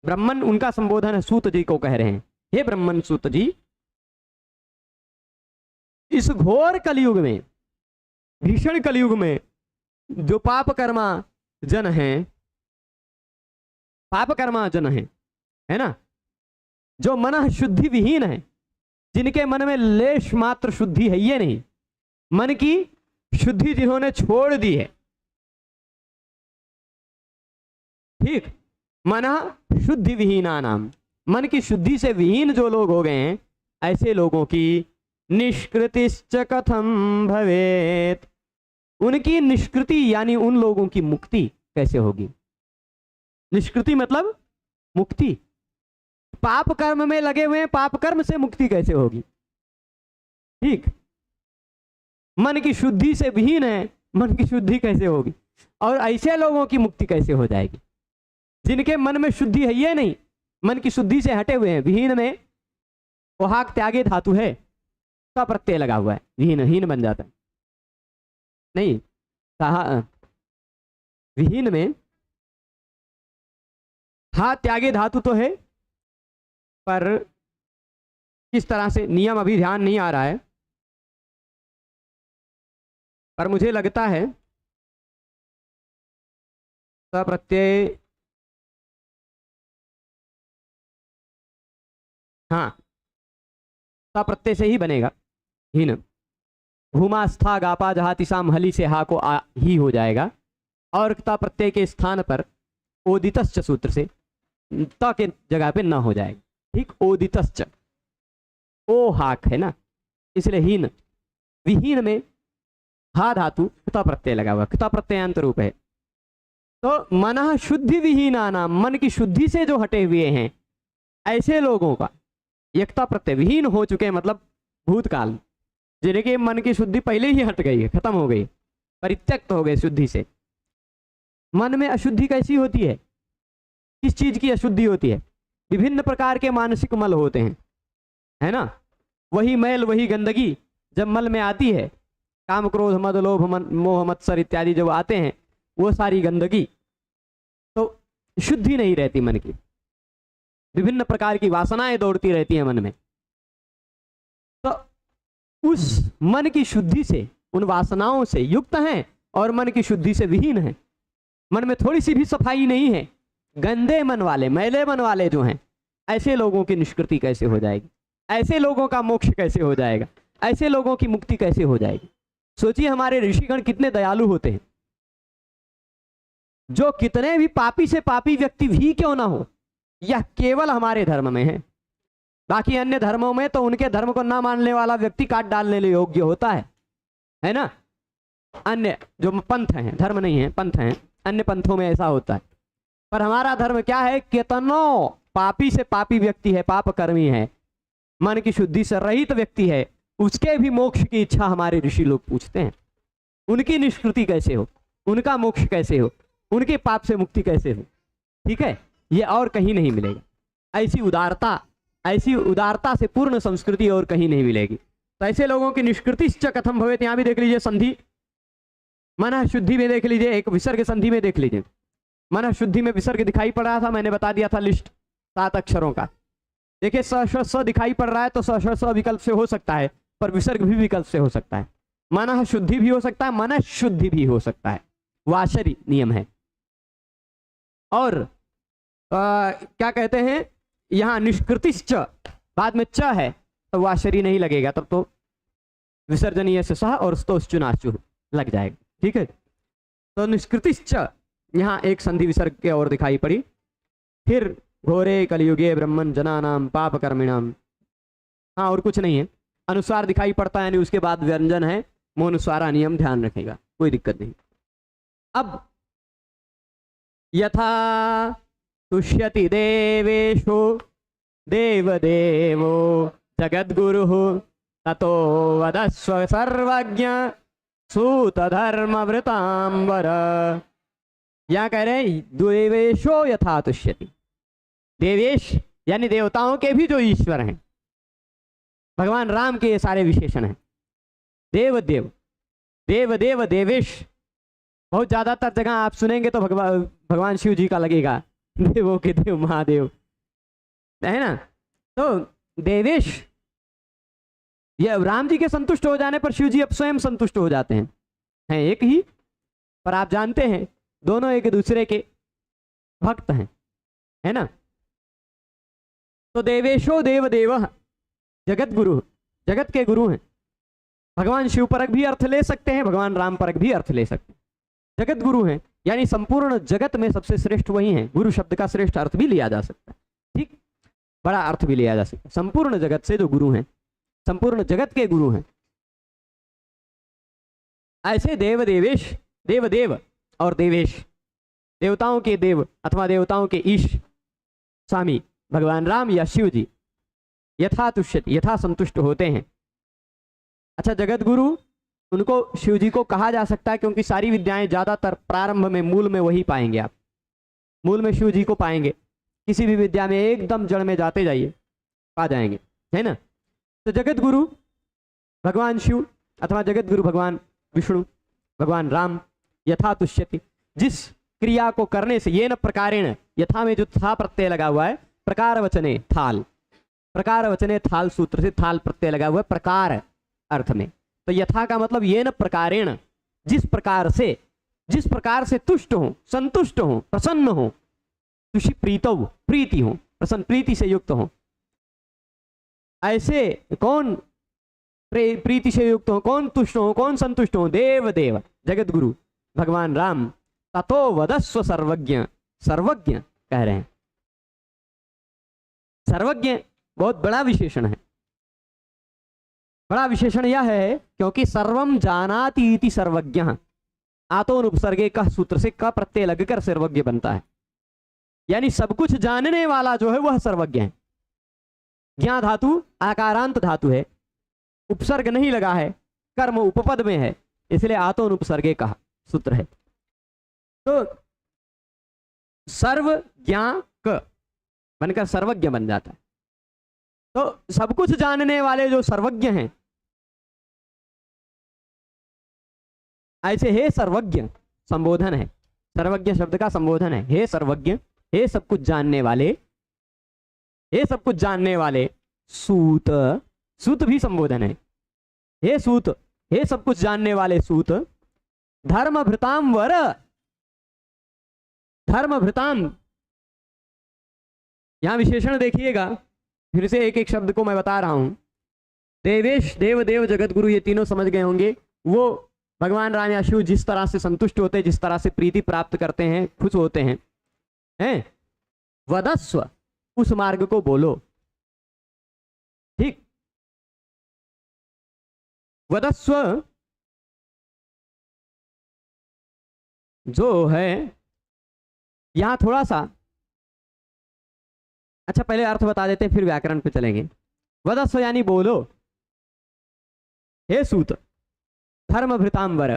ब्रह्मन उनका संबोधन है, सूत जी को कह रहे हैं, हे ब्रह्मन सूत जी, इस घोर कलयुग में, भीषण कलयुग में जो पाप कर्मा जन हैं, पाप कर्मा जन है ना, जो मन शुद्धि विहीन है, जिनके मन में लेश मात्र शुद्धि है ये नहीं, मन की शुद्धि जिन्होंने छोड़ दी है, ठीक, मन शुद्धि विहीना नाम, मन की शुद्धि से विहीन जो लोग हो गए हैं, ऐसे लोगों की निष्कृतिश्च कथम भवेत, उनकी निष्कृति यानी उन लोगों की मुक्ति कैसे होगी? निष्कृति मतलब मुक्ति, पाप कर्म में लगे हुए हैं, पाप कर्म से मुक्ति कैसे होगी? ठीक, मन की शुद्धि से विहीन है, मन की शुद्धि कैसे होगी? और ऐसे लोगों की मुक्ति कैसे हो जाएगी जिनके मन में शुद्धि है ये नहीं, मन की शुद्धि से हटे हुए हैं। विहीन में ओहाक त्यागे धातु है, का प्रत्यय लगा हुआ है, विहीन हीन बन जाता है, नहीं कहा विहीन में हा त्यागे धातु तो है, पर किस तरह से नियम अभी ध्यान नहीं आ रहा है, पर मुझे लगता है प्रत्यय, हाँ प्रत्यय से ही बनेगा हीन। भूमास्था गापा जहाति साम हली से हा को आ ही हो जाएगा, और ता प्रत्यय के स्थान पर ओदितश्च सूत्र से त के जगह पे न हो जाएगा, ठीक, ओदितश्च ओ हाक है ना, इसलिए हीन, विहीन में हा धातु कृता प्रत्यय लगा हुआ, कृता प्रत्ययांत रूप है। तो मन शुद्धि विहीना नाम, मन की शुद्धि से जो हटे हुए हैं ऐसे लोगों का, एकता प्रत्यय विहीन हो चुके मतलब भूतकाल, जिनके मन की शुद्धि पहले ही हट गई है, खत्म हो गई, परित्यक्त हो गए शुद्धि से। मन में अशुद्धि कैसी होती है? किस चीज की अशुद्धि होती है? विभिन्न प्रकार के मानसिक मल होते हैं, है ना, वही मैल वही गंदगी जब मल में आती है, काम क्रोध मद लोभ मोह मत्सर इत्यादि जब आते हैं, वो सारी गंदगी, तो शुद्धि नहीं रहती मन की, विभिन्न प्रकार की वासनाएं दौड़ती रहती हैं मन में। तो उस मन की शुद्धि से, उन वासनाओं से युक्त हैं और मन की शुद्धि से विहीन हैं, मन में थोड़ी सी भी सफाई नहीं है, गंदे मन वाले, मैले मन वाले जो हैं, ऐसे लोगों की निष्कृति कैसे हो जाएगी? ऐसे लोगों का मोक्ष कैसे हो जाएगा? ऐसे लोगों की मुक्ति कैसे हो जाएगी? सोचिए हमारे ऋषिगण कितने दयालु होते हैं, जो कितने भी पापी से पापी व्यक्ति भी क्यों ना हो, यह केवल हमारे धर्म में है, बाकी अन्य धर्मों में तो उनके धर्म को ना मानने वाला व्यक्ति काट डालने योग्य होता है ना। अन्य जो पंथ हैं, धर्म नहीं है पंथ हैं, अन्य पंथों में ऐसा होता है, पर हमारा धर्म क्या है, कितनों पापी से पापी व्यक्ति है, पाप कर्मी है, मन की शुद्धि से रहित व्यक्ति है, उसके भी मोक्ष की इच्छा हमारे ऋषि लोग पूछते हैं। उनकी निष्कृति कैसे हो, उनका मोक्ष कैसे हो, उनके पाप से मुक्ति कैसे हो, ठीक है, ये और कहीं नहीं मिलेगा। ऐसी उदारता से पूर्ण संस्कृति और कहीं नहीं मिलेगी। तो ऐसे लोगों की निष्कृति कथम भवेत, यहाँ भी देख लीजिए संधि, मन शुद्धि में देख लीजिए, एक विसर्ग संधि में देख लीजिए, मन शुद्धि में विसर्ग दिखाई पड़ रहा था, मैंने बता दिया था लिस्ट 7 अक्षरों का। देखिए स दिखाई पड़ रहा है तो स विकल्प से हो सकता है, पर विसर्ग भी विकल्प से हो सकता है। मन शुद्धि भी हो सकता है, मन शुद्धि भी हो सकता है, वाशरी नियम है। और क्या कहते हैं यहाँ निष्कृतिश्च, बाद में च है तो वाशरी नहीं लगेगा, तब तो विसर्जनीय से सह और स्तोश्चुनाचु लग जाएगा, ठीक है। तो निष्कृतिश्च यहाँ एक संधि विसर्ग के और दिखाई पड़ी। फिर घोरे कलयुगे ब्रह्मन जनानाम पाप कर्मिणाम, हाँ और कुछ नहीं है, अनुस्वार दिखाई पड़ता है यानी उसके बाद व्यंजन है, मौनुस्वारा नियम ध्यान रखेगा, कोई दिक्कत नहीं। अब यथा तुष्यति देवेशु देवदेवो जगद्गुरुः ततो वदस्व सर्वज्ञ सूत धर्मवृतांबर। यहाँ कह रहे हैं देवेशो यथा तुष्यति, देवेश यानी देवताओं के भी जो ईश्वर हैं, भगवान राम के ये सारे विशेषण हैं। देव देव देव देव देवेश, बहुत ज्यादातर जगह आप सुनेंगे तो भगवान शिव जी का लगेगा, देवों के देव महादेव, है ना। तो देवेश, ये राम जी के संतुष्ट हो जाने पर शिव जी अब स्वयं संतुष्ट हो जाते हैं एक ही, पर आप जानते हैं दोनों एक दूसरे के भक्त हैं, है ना। तो देवेशो देव देव जगत गुरु, जगत के गुरु हैं। भगवान शिव परक भी अर्थ ले सकते हैं, भगवान राम परक भी अर्थ ले सकते हैं। जगत गुरु हैं यानी संपूर्ण जगत में सबसे श्रेष्ठ वही हैं। गुरु शब्द का श्रेष्ठ अर्थ भी लिया जा सकता है, ठीक, बड़ा अर्थ भी लिया जा सकता है। संपूर्ण जगत से जो गुरु हैं, संपूर्ण जगत के गुरु हैं। ऐसे देव देवेश, देव देव और देवेश, देवताओं के देव अथवा देवताओं के ईश स्वामी भगवान राम या शिव जी यथा तुष्यति, यथा संतुष्ट होते हैं। अच्छा, जगत गुरु उनको शिव जी को कहा जा सकता है क्योंकि सारी विद्याएं ज्यादातर प्रारंभ में मूल में वही पाएंगे आप, मूल में शिव जी को पाएंगे। किसी भी विद्या में एकदम जड़ में जाते जाइए पा जाएंगे, है ना। तो जगत गुरु भगवान शिव अथवा जगत गुरु भगवान विष्णु, भगवान राम यथा तुष्यति, जिस क्रिया को करने से, ये न प्रकारेण, यथा में जो था प्रत्यय लगा हुआ है, प्रकार वचने थाल, प्रकार वचने थाल सूत्र से थाल प्रत्यय लगा हुआ है प्रकार अर्थ में। तो यथा का मतलब ये न प्रकारेण, जिस प्रकार से तुष्ट हो, संतुष्ट हो, प्रसन्न हो, तुषि प्रीतौ, प्रीति हो, प्रसन्न प्रीति से युक्त हो। ऐसे कौन प्रीति से युक्त हो, कौन तुष्ट हो, कौन संतुष्ट हो? देव देव जगत गुरु भगवान राम। ततो वदस्व सर्वज्ञ, सर्वज्ञ कह रहे हैं। सर्वज्ञ बहुत बड़ा विशेषण है। बड़ा विशेषण यह है क्योंकि सर्वम जानाति इति सर्वज्ञ, आतोन उपसर्गे का सूत्र से का प्रत्यय लगकर सर्वज्ञ बनता है, यानी सब कुछ जानने वाला जो है वह सर्वज्ञ है। ज्ञा धातु आकारांत धातु है, उपसर्ग नहीं लगा है, कर्म उपपद में है, इसलिए आतोन उपसर्गे का सूत्र है। तो सर्वज्ञ बनकर सर्वज्ञ बन जाता है। तो सब कुछ जानने वाले जो सर्वज्ञ हैं, ऐसे हे सर्वज्ञ संबोधन है, सर्वज्ञ शब्द का संबोधन है, हे सर्वज्ञ, हे सब कुछ जानने वाले, हे सब कुछ जानने वाले। सूत, सूत भी संबोधन है, हे सूत, हे सब कुछ जानने वाले सूत। धर्म भृताम वर, धर्म भृताम, यहां विशेषण देखिएगा, फिर से एक एक शब्द को मैं बता रहा हूं। देवेश, देव देव, जगत गुरु, ये तीनों समझ गए होंगे। वो भगवान राम या शिव जिस तरह से संतुष्ट होते हैं, जिस तरह से प्रीति प्राप्त करते हैं, खुश होते हैं, हैं? वदस्व, उस मार्ग को बोलो, ठीक। वदस्व जो है यहां थोड़ा सा, अच्छा पहले अर्थ बता देते हैं फिर व्याकरण पे चलेंगे। वदस्व यानी बोलो, हे सूत, धर्मभृताम वर,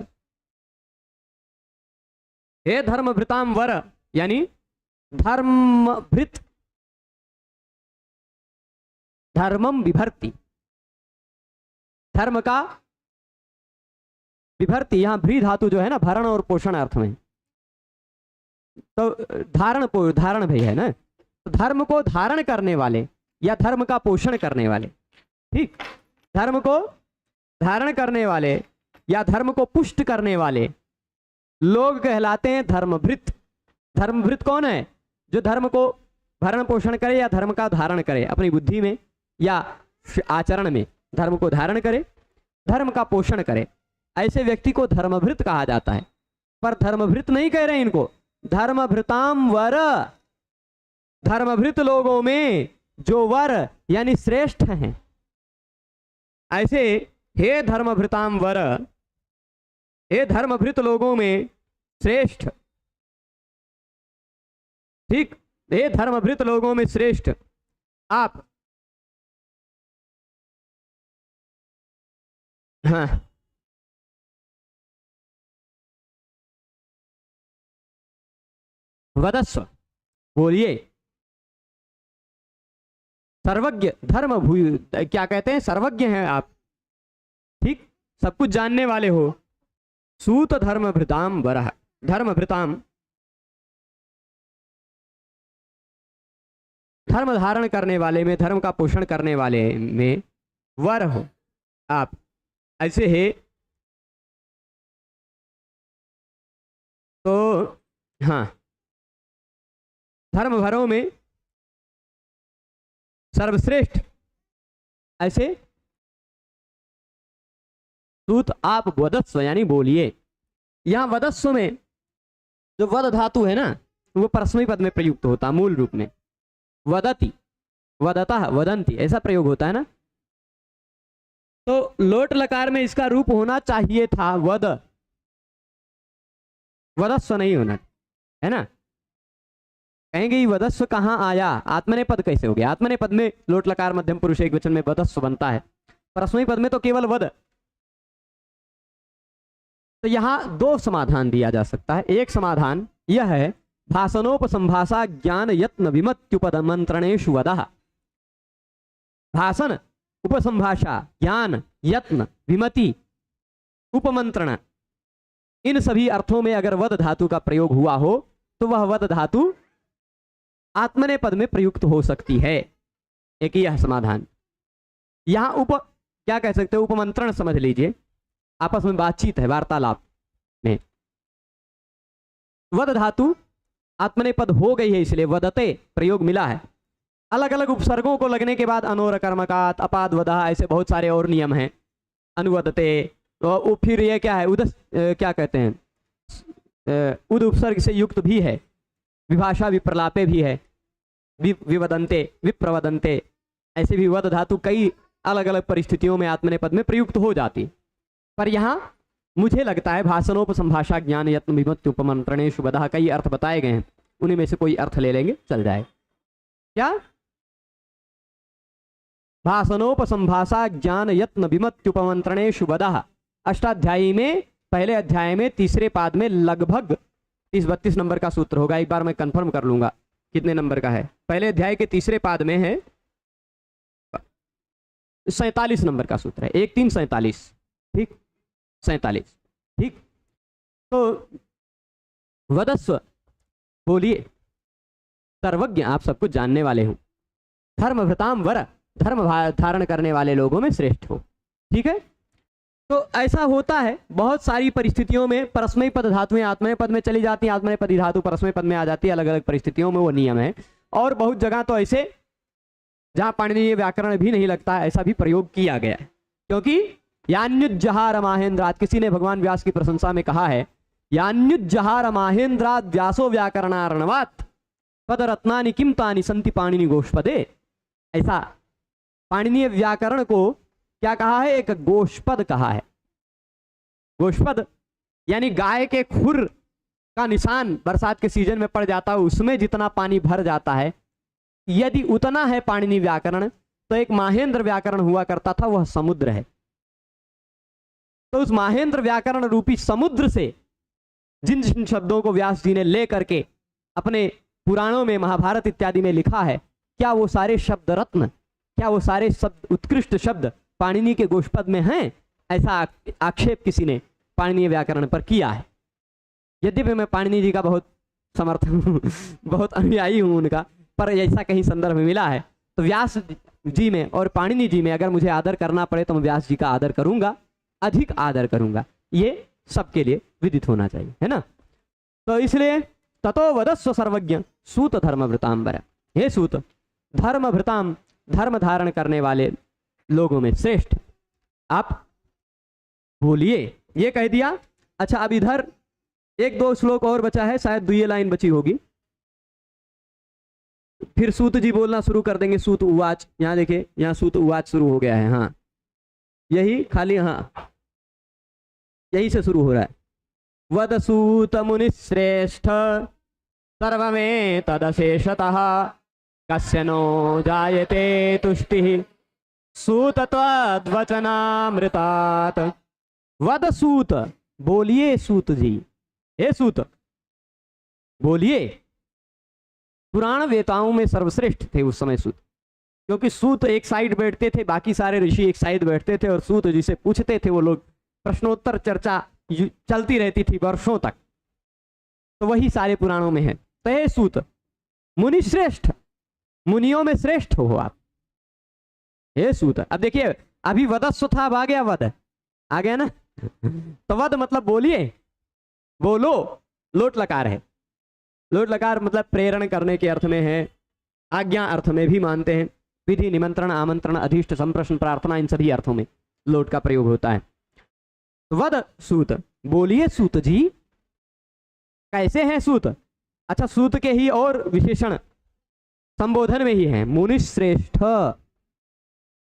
हे धर्मभृताम वर यानी धर्मभृत, धर्मम विभर्ति, धर्म का विभर्ति, यहां भ्री धातु जो है ना, भरण और पोषण अर्थ में, तो धारण भी है ना, तो धर्म को धारण करने वाले या धर्म का पोषण करने वाले, ठीक, धर्म को धारण करने वाले या धर्म को पुष्ट करने वाले लोग कहलाते हैं धर्मभृत। धर्मभृत कौन है? जो धर्म को भरण पोषण करे या धर्म का धारण करे, अपनी बुद्धि में या आचरण में धर्म को धारण करे, धर्म का पोषण करे, ऐसे व्यक्ति को धर्मभृत कहा जाता है। पर धर्मभृत नहीं कह रहे इनको, धर्मभृताम वर, धर्मभृत लोगों में जो वर यानी श्रेष्ठ हैं, ऐसे हे धर्मभृताम वर, हे धर्मभृत लोगों में श्रेष्ठ, ठीक, हे धर्मभृत लोगों में श्रेष्ठ आप, हाँ, वदस्व, बोलिए। सर्वज्ञ धर्म भू, क्या कहते हैं, सर्वज्ञ हैं आप, ठीक, सब कुछ जानने वाले हो। सूत धर्मभृताम वरः, धर्मभृताम धर्म धारण करने वाले में, धर्म का पोषण करने वाले में वर हो आप। ऐसे है तो हाँ, धर्म भरों में सर्वश्रेष्ठ ऐसे सूत आप वदस्व यानी बोलिए। यहां वदस्व में जो वद धातु है ना, वो परस्मै पद में प्रयुक्त होता, मूल रूप में वदति, वदतः, वदंती, ऐसा प्रयोग होता है ना। तो लोट लकार में इसका रूप होना चाहिए था वद, वदस्व नहीं होना है ना। कहेंगे ये वदस्व कहाँ आया, आत्मनेपद कैसे हो गया? आत्मनेपद में लोट लकार मध्यम पुरुष एक वचन में वदस्व बनता है, परस्मै पद में तो केवल वद। तो यहां दो समाधान दिया जा सकता है। एक समाधान यह है, भाषणोपसंभाषा ज्ञान यत्न विमत्युपद मंत्रणेषु वदः। भाषण, उपसंभाषा, ज्ञान, यत्न, विमति, उपमंत्रण, इन सभी अर्थों में अगर वद धातु का प्रयोग हुआ हो तो वह वद धातु आत्मनेपद में प्रयुक्त हो सकती है। एक यह समाधान। यहां उप क्या कह सकते हो, उपमंत्रण समझ लीजिए, आपस में बातचीत है, वार्तालाप में। वद धातु आत्मनेपद हो गई है, इसलिए वदते प्रयोग मिला है। अलग अलग उपसर्गों को लगने के बाद अनोर कर्मकात, अपाद वदः, ऐसे बहुत सारे और नियम हैं। अनुवदते, तो फिर ये क्या है, उदस क्या कहते हैं, उद उपसर्ग से युक्त भी है, विभाषा विप्रलापे भी है, विवदंते, विप्रवदंते, ऐसे भी वद धातु कई अलग अलग परिस्थितियों में आत्मनेपद में प्रयुक्त हो जाती। पर यहाँ मुझे लगता है भाषणोपसंभाषा ज्ञान यत्न विमत्युपमंत्रणेषु वदः कई अर्थ बताए गए हैं, उन्हीं में से कोई अर्थ ले लेंगे चल जाए। क्या? भाषणोपसंभाषा ज्ञान यत्न विमत्युपमंत्रणेषु वदः, अष्टाध्यायी में पहले अध्याय में तीसरे पाद में लगभग 30-32 नंबर का सूत्र होगा। एक बार मैं कंफर्म कर लूंगा कितने नंबर का है। पहले अध्याय के तीसरे पाद में है 47 नंबर का सूत्र है, 1-3-47, ठीक, 47, ठीक। तो वदस्व, बोलिए, सर्वज्ञ, आप सब कुछ जानने वाले हो, धर्मभृताम वर, धर्म धारण करने वाले लोगों में श्रेष्ठ हो, ठीक है। तो ऐसा होता है बहुत सारी परिस्थितियों में, परस्मै पद धातुएं आत्मनेय पद में चली जाती हैं, आत्मनेय पद धातु परस्मै पद में आ जाती है, अलग अलग परिस्थितियों में वो नियम है। और बहुत जगह तो ऐसे जहां पाणिनीय व्याकरण भी नहीं लगता है, ऐसा भी प्रयोग किया गया है। क्योंकि यान्युज्जहार माहेंद्रात, किसी ने भगवान व्यास की प्रशंसा में कहा है, यान्युज्जहार माहेंद्रात व्यासो व्याकरणार्णवात पदरत्नानि किम तानि संति पाणिनि गोष्पदे। ऐसा पाणिनीय व्याकरण को क्या कहा है, एक गोष्पद कहा है। गोष्पद यानी गाय के खुर का निशान बरसात के सीजन में पड़ जाता है, उसमें जितना पानी भर जाता है, यदि उतना है पाणिनी व्याकरण, तो एक माहेंद्र व्याकरण हुआ करता था, वह समुद्र है। तो उस माहेंद्र व्याकरण रूपी समुद्र से जिन जिन शब्दों को व्यास जी ने ले करके अपने पुराणों में, महाभारत इत्यादि में लिखा है, क्या वो सारे शब्द रत्न, क्या वो सारे शब्द, उत्कृष्ट शब्द पाणिनि के गोष्पद में हैं? ऐसा आक्षेप किसी ने पाणिनीय व्याकरण पर किया है। यद्यपि मैं पाणिनि जी का बहुत समर्थक हूँ, बहुत अनुयायी हूँ उनका, पर ऐसा कहीं संदर्भ मिला है। तो व्यास जी में और पाणिनि जी में अगर मुझे आदर करना पड़े तो मैं व्यास जी का आदर करूंगा, अधिक आदर करूंगा। ये सबके लिए विदित होना चाहिए, है ना। तो इसलिए ततो वदस्व सर्वज्ञ सूत धर्मभृतांबर, हे सूत, धर्मभृताम, धर्म धारण करने वाले लोगों में श्रेष्ठ आप बोलिए, ये कह दिया। अच्छा, अब इधर 1-2 श्लोक और बचा है, शायद 2 लाइन बची होगी, फिर सूत जी बोलना शुरू कर देंगे। सूत उवाच, यहाँ देखिए, यहाँ सूत उवाच शुरू हो गया है। हाँ, यही खाली, हाँ यही से शुरू हो रहा है। वद सूत मुनिश्रेष्ठ सर्वमे तदशेषतः कस्य नो जायते तुष्टिः सूत त्वद्वचनामृतात्। वद सूत, बोलिए सूत जी, हे सूत बोलिए। पुराण वेताओं में सर्वश्रेष्ठ थे उस समय सूत, क्योंकि सूत एक साइड बैठते थे, बाकी सारे ऋषि एक साइड बैठते थे, और सूत जिसे पूछते थे वो लोग, प्रश्नोत्तर चर्चा चलती रहती थी वर्षों तक। तो वही सारे पुराणों में है। तो हे सूत, मुनिश्रेष्ठ, मुनियों में श्रेष्ठ हो आप, हे सूत। अब देखिए, अभी वदस्व था, अब आ गया वद, आ गया ना। तो वद मतलब बोलिए, बोलो, लोट लकार है। लोट लकार मतलब प्रेरण करने के अर्थ में है, आज्ञा अर्थ में भी मानते हैं, विधि, निमंत्रण, आमंत्रण, अधिष्ट, संप्रश्न, प्रार्थना, इन सभी अर्थों में लोट का प्रयोग होता है। वद सूत, बोलिए सूत जी, कैसे हैं सूत। अच्छा, सूत के ही और विशेषण संबोधन में ही है, मुनिश्रेष्ठ।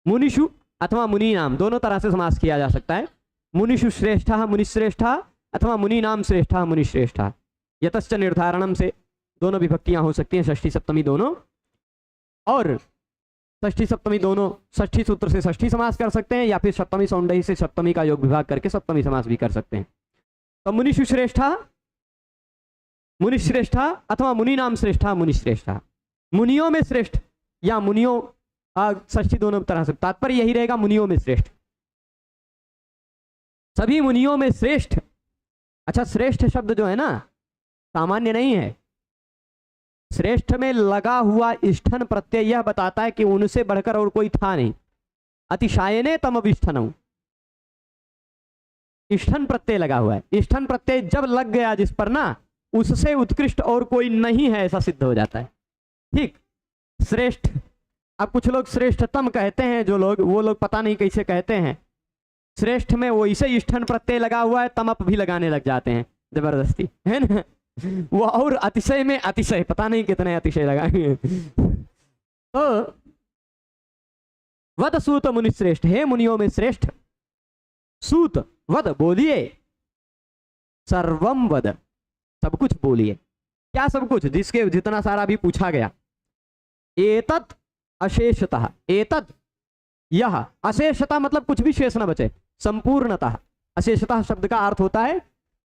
मुनिषु अथवा मुनि नाम दोनों तरह से समास किया जा सकता है। मुनिषु श्रेष्ठ, मुनिश्रेष्ठ, अथवा मुनि नाम श्रेष्ठ, मुनिश्रेष्ठ। यतश्च निर्धारणम से दोनों विभक्तियां हो सकती हैं, षष्ठी सप्तमी दोनों, और षष्ठी सप्तमी दोनों, षष्ठी सूत्र से षष्ठी समास कर सकते हैं, या फिर सप्तमी सौंदर्य से सप्तमी का योग विभाग करके सप्तमी समास भी कर सकते हैं। तो मुनिषु श्रेष्ठा, मुनिश्रेष्ठा, अथवा मुनि नाम श्रेष्ठा, मुनिश्रेष्ठा। मुनियों में श्रेष्ठ या मुनियों, षष्ठी दोनों तरह से, तात्पर्य यही रहेगा, मुनियों में श्रेष्ठ, सभी मुनियों में श्रेष्ठ। अच्छा, श्रेष्ठ शब्द जो है ना, सामान्य नहीं है। श्रेष्ठ में लगा हुआ इष्ठन प्रत्यय यह बताता है कि उनसे बढ़कर और कोई था नहीं। अतिशायने तम अभिष्ठनऊ, इष्ठन प्रत्यय लगा हुआ है। इष्ठन प्रत्यय जब लग गया जिस पर ना, उससे उत्कृष्ट और कोई नहीं है, ऐसा सिद्ध हो जाता है। ठीक, श्रेष्ठ। अब कुछ लोग श्रेष्ठतम कहते हैं, जो लोग, वो लोग पता नहीं कैसे कहते हैं। श्रेष्ठ में वो इसे इष्ठन प्रत्यय लगा हुआ है, तमप भी लगाने लग जाते हैं जबरदस्ती, है ना। वो और अतिशय में अतिशय, पता नहीं कितने अतिशय लगाएंगे। तो वद सूत मुनिश्रेष्ठ, हे मुनियों में श्रेष्ठ। सूत, वद बोलिए, सर्वम वद, सब कुछ बोलिए। क्या सब कुछ, जिसके जितना सारा भी पूछा गया। एतत् अशेषतः, एतत् यह, अशेषता मतलब कुछ भी शेष न बचे, संपूर्णतः। अशेषतः शब्द का अर्थ होता है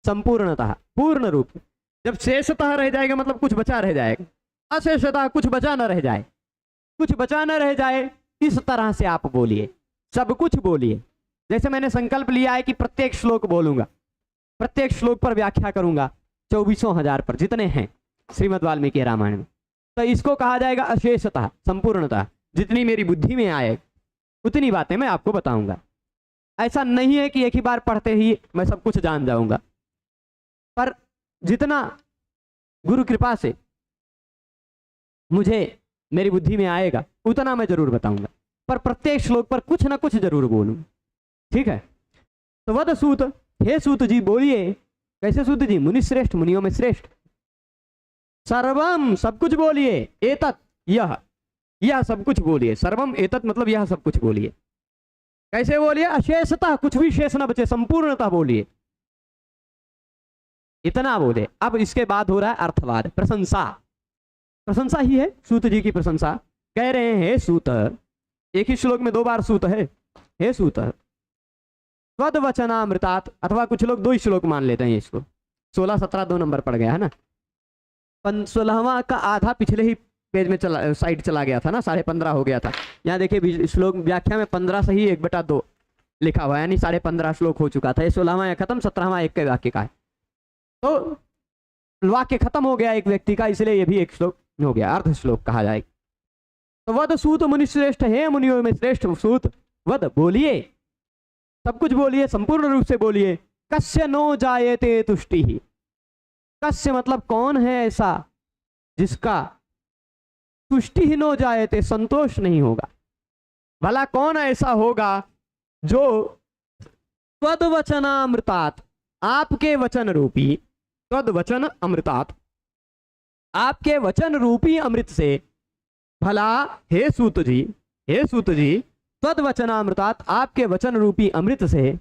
संपूर्णतः, पूर्ण रूप। जब शेषतः रह जाएगा मतलब कुछ बचा रह जाएगा, अशेषतः कुछ बचा न रह जाए, कुछ बचा न रह जाए, इस तरह से आप बोलिए, सब कुछ बोलिए। जैसे मैंने संकल्प लिया है कि प्रत्येक श्लोक बोलूंगा, प्रत्येक श्लोक पर व्याख्या करूंगा, 24,000 पर जितने हैं श्रीमद् वाल्मीकि रामायण में, तो इसको कहा जाएगा अशेषतः, संपूर्णतः। जितनी मेरी बुद्धि में आए उतनी बातें मैं आपको बताऊंगा। ऐसा नहीं है कि एक ही बार पढ़ते ही मैं सब कुछ जान जाऊंगा, पर जितना गुरु कृपा से मुझे मेरी बुद्धि में आएगा उतना मैं जरूर बताऊंगा, पर प्रत्येक श्लोक पर कुछ ना कुछ जरूर बोलूंगा। ठीक है। तो वद सूत, हे सूत जी बोलिए। कैसे सूत जी, मुनिश्रेष्ठ, मुनियों में श्रेष्ठ। सर्वम, सब कुछ बोलिए। एतत्, यह सब कुछ बोलिए। सर्वम एतत् मतलब यह सब कुछ बोलिए। कैसे बोलिए, अशेषतः, कुछ भी शेष न बचे, संपूर्णतः बोलिए, इतना बोले। अब इसके बाद हो रहा है अर्थवाद, प्रशंसा। प्रशंसा ही है, सूत जी की प्रशंसा। कह रहे हैं, हे सूत, एक ही श्लोक में 2 बार सूत है। हे सूत, त्वद्वचनामृतात्, अथवा कुछ लोग 2 ही श्लोक मान लेते हैं इसको। 16, 17 2 नंबर पड़ गया है ना। 16वां का आधा पिछले ही पेज में साइड चला गया था ना, 15.5 हो गया था। यहाँ देखिए श्लोक व्याख्या में 15 से ही 1/2 लिखा हुआ है, यानी 15.5 श्लोक हो चुका था। ये 16वां खत्म, 17वां एक के वाक्य का है, तो वाक्य खत्म हो गया एक व्यक्ति का, इसलिए ये भी एक श्लोक हो गया, अर्ध श्लोक कहा जाएगा। तो वद सूत मुनिश्रेष्ठ, हे मुनियों में श्रेष्ठ सूत, वद बोलिए, सब कुछ बोलिए, संपूर्ण रूप से बोलिए। कस्य नो जायते तुष्टि ही, कस्य मतलब कौन है ऐसा जिसका तुष्टि ही नो जायते, संतोष नहीं होगा। भला कौन ऐसा होगा जो त्वद्वचनामृतात्, आपके वचन रूपी, त्वद्वचन अमृतात्, आपके वचन रूपी अमृत से, भला हे सूत जी, हे सूत जी, त्वद्वचनामृतात्, आपके वचन रूपी अमृत से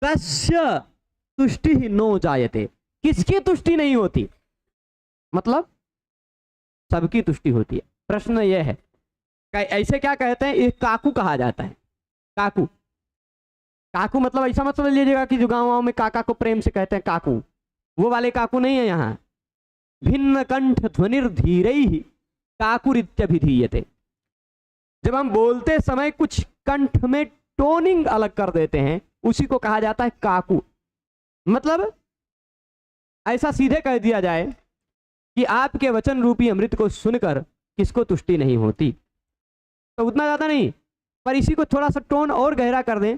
कस्य तुष्टि नो जायते, किसकी तुष्टि नहीं होती, मतलब सबकी तुष्टि होती है। प्रश्न यह है, ऐसे क्या कहते हैं, ये काकू कहा जाता है। काकू, काकू मतलब ऐसा मत समझ लीजिएगा कि जो गाँव में काका को प्रेम से कहते हैं काकू, वो वाले काकू नहीं है यहाँ। भिन्न कंठ ध्वनिर्धीरैः काकुरित्यभिधीयते, जब हम बोलते समय कुछ कंठ में टोनिंग अलग कर देते हैं, उसी को कहा जाता है काकू। मतलब ऐसा सीधे कह दिया जाए कि आपके वचन रूपी अमृत को सुनकर किसको तुष्टि नहीं होती, तो उतना ज्यादा नहीं, पर इसी को थोड़ा सा टोन और गहरा कर दें,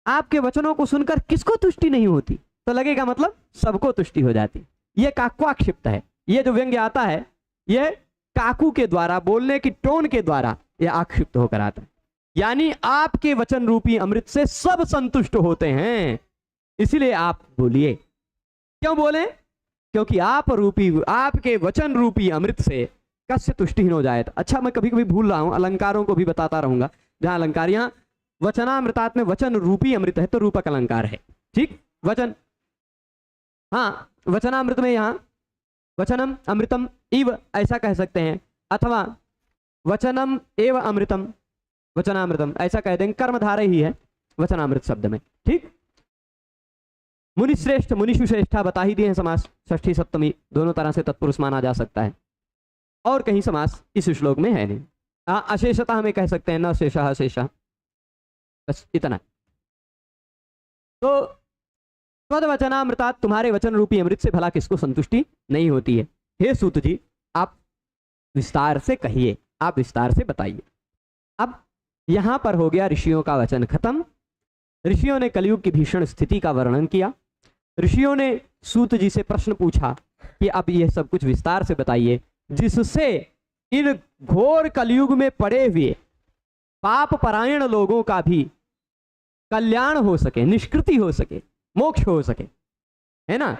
आपके वचनों को सुनकर किसको तुष्टि नहीं होती, तो लगेगा मतलब सबको तुष्टि हो जाती। यह काक्वाक्षिप्त है। यह जो व्यंग्य आता है, यह काकू के द्वारा, बोलने की टोन के द्वारा यह आक्षिप्त होकर आता है। यानी आपके वचन रूपी अमृत से सब संतुष्ट होते हैं, इसलिए आप बोलिए। क्यों बोले? क्योंकि आपके वचन रूपी अमृत से कस्य तुष्टिहीन हो जाए। अच्छा, मैं कभी कभी भूल रहा हूं, अलंकारों को भी बताता रहूंगा। जहां अलंकार, यहां वचनामृतात् में वचन रूपी अमृत है तो रूपक अलंकार है, ठीक। वचन, हाँ, वचनामृत में यहां वचनम अमृतम इव ऐसा कह सकते हैं, अथवा वचनम एव अमृतम वचनामृतम ऐसा कह देंगे, कर्मधारय ही है वचनामृत शब्द में, ठीक। मुनिश्रेष्ठ, मुनिषुश्रेष्ठा बता ही दिए हैं, समास षष्ठी सप्तमी दोनों तरह से तत्पुरुष माना जा सकता है, और कहीं समास इस श्लोक में है नहीं। अशेषता हमें कह सकते हैं, न शेषः शेषः, बस इतना। तो त्वद्वचनामृतात्, तुम्हारे वचन रूपी अमृत से भला किसको संतुष्टि नहीं होती है। हे सूत जी, आप विस्तार से कहिए, आप विस्तार से बताइए। अब यहां पर हो गया ऋषियों का वचन खत्म। ऋषियों ने कलयुग की भीषण स्थिति का वर्णन किया। ऋषियों ने सूत जी से प्रश्न पूछा कि अब यह सब कुछ विस्तार से बताइए, जिससे इन घोर कलयुग में पड़े हुए पाप परायण लोगों का भी कल्याण हो सके, निष्कृति हो सके, मोक्ष हो सके, है ना।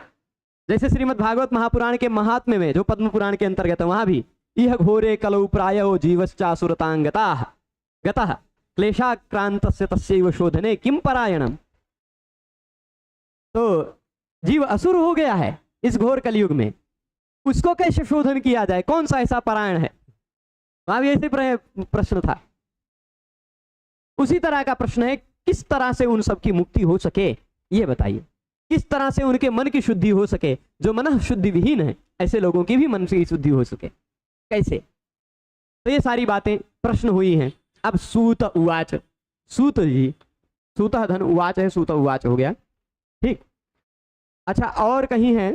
जैसे श्रीमद् भागवत महापुराण के महात्म्य में, जो पद्म पुराण के अंतर्गत है, वहां भी इह घोरे कलौ प्रायो जीवश्चासुरतांगताः गतः क्लेशाक्रांतस्य तस्यैव शोधने किम परायणम। तो जीव असुर हो गया है इस घोर कलयुग में, उसको कैसे शोधन किया जाए, कौन सा ऐसा परायण है, वहां भी ऐसे प्रश्न था। उसी तरह का प्रश्न है, किस तरह से उन सब की मुक्ति हो सके, ये बताइए। किस तरह से उनके मन की शुद्धि हो सके, जो मन शुद्धि विहीन है, ऐसे लोगों की भी मन की शुद्धि हो सके, कैसे। तो ये सारी बातें प्रश्न हुई हैं। अब सूत उवाच, सूत जी, सूतः धन उवाच है, सूत उवाच हो गया, ठीक। अच्छा, और कहीं है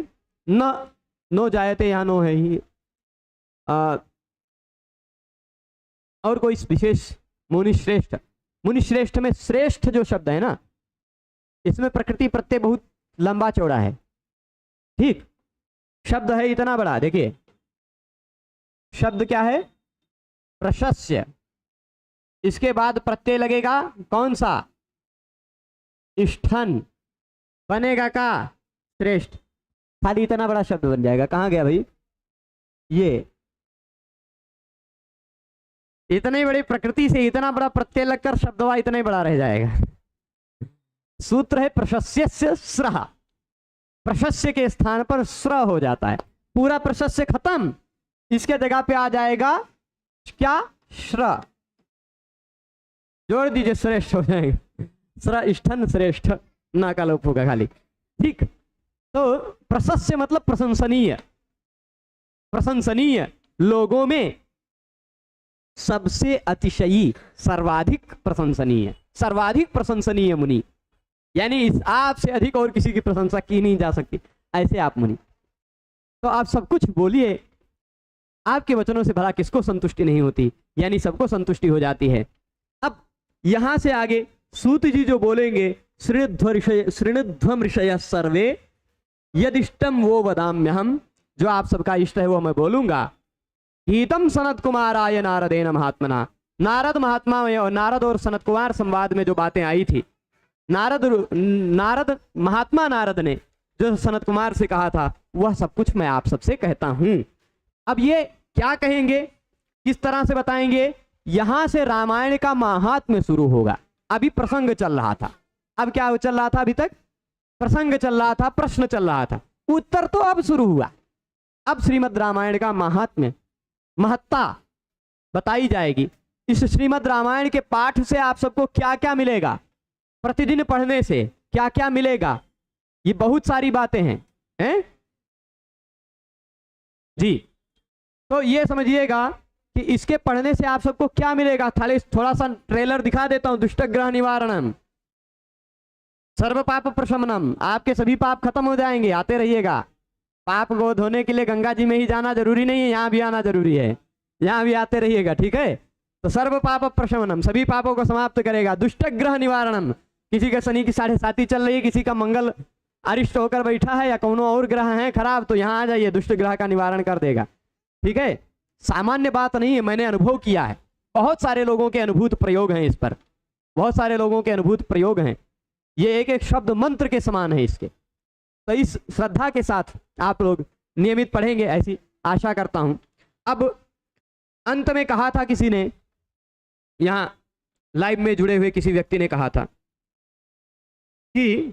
न नो जायते, या नो है ही, और कोई विशेष मुनिश्रेष्ठ, मुनिश्रेष्ठ में श्रेष्ठ जो शब्द है ना, इसमें प्रकृति प्रत्यय बहुत लंबा चौड़ा है, ठीक। शब्द है इतना बड़ा, देखिए शब्द क्या है, प्रशस्य, इसके बाद प्रत्यय लगेगा कौन सा, इष्ठन, बनेगा का श्रेष्ठ, खाली इतना बड़ा शब्द बन जाएगा। कहां गया भाई, ये इतनी बड़ी प्रकृति से इतना बड़ा प्रत्यय लगकर शब्दवा इतना ही बड़ा रह जाएगा। सूत्र है प्रशस्य स्रः, प्रशस्य के स्थान पर स्र हो जाता है, पूरा प्रशस्य खत्म, इसके जगह पे आ जाएगा क्या, श्र, जोड़ दीजिए, श्रेष्ठ हो जाएगा, स्र इष्ठन श्रेष्ठ, ना का लोप होगा खाली, ठीक। तो प्रशस्य मतलब प्रशंसनीय, प्रशंसनीय, लोगों में सबसे अतिशयी, सर्वाधिक प्रशंसनीय, सर्वाधिक प्रशंसनीय मुनि, यानी इस आपसे अधिक और किसी की प्रशंसा की नहीं जा सकती, ऐसे आप मुनि। तो आप सब कुछ बोलिए, आपके वचनों से भला किसको संतुष्टि नहीं होती, यानी सबको संतुष्टि हो जाती है। अब यहां से आगे सूत जी जो बोलेंगे, श्रृणध्वम ऋषय सर्वे यदिष्टम वो वदाम्यहम, जो आप सबका इष्ट है वो मैं बोलूंगा। गीतम सनत कुमाराय नारदेन महात्मना, नारद महात्मा और नारद और सनत कुमार संवाद में जो बातें आई थी, नारद महात्मा नारद ने जो सनत कुमार से कहा था, वह सब कुछ मैं आप सबसे कहता हूं। अब ये क्या कहेंगे, किस तरह से बताएंगे, यहां से रामायण का महात्म्य शुरू होगा। अभी प्रसंग चल रहा था, अब क्या चल रहा था? अभी तक प्रसंग चल रहा था, प्रश्न चल रहा था, उत्तर तो अब शुरू हुआ। अब श्रीमद् रामायण का महात्म्य, महत्ता बताई जाएगी। इस श्रीमद् रामायण के पाठ से आप सबको क्या क्या मिलेगा, प्रतिदिन पढ़ने से क्या क्या मिलेगा, ये बहुत सारी बातें हैं जी। तो ये समझिएगा कि इसके पढ़ने से आप सबको क्या मिलेगा। थोड़ा सा ट्रेलर दिखा देता हूं। दुष्टग्रह निवारणम, सर्व पाप प्रशमनम, आपके सभी पाप खत्म हो जाएंगे। आते रहिएगा। पाप को धोने के लिए गंगा जी में ही जाना जरूरी नहीं है, यहाँ भी आना जरूरी है, यहाँ भी आते रहिएगा, ठीक है। तो सर्व पाप प्रशमनम, सभी पापों को समाप्त करेगा। दुष्टग्रह निवारणम, किसी का शनि की 7.5 चल रही है, किसी का मंगल अरिष्ट होकर बैठा है या कोनो और ग्रह है खराब, तो यहाँ आ जाइए, दुष्ट ग्रह का निवारण कर देगा, ठीक है। सामान्य बात नहीं है, मैंने अनुभव किया है। बहुत सारे लोगों के अनुभूत प्रयोग हैं इस पर, बहुत सारे लोगों के अनुभूत प्रयोग हैं। ये एक एक शब्द मंत्र के समान है इसके। तो इस श्रद्धा के साथ आप लोग नियमित पढ़ेंगे, ऐसी आशा करता हूं। अब अंत में कहा था किसी ने, यहां लाइव में जुड़े हुए किसी व्यक्ति ने कहा था कि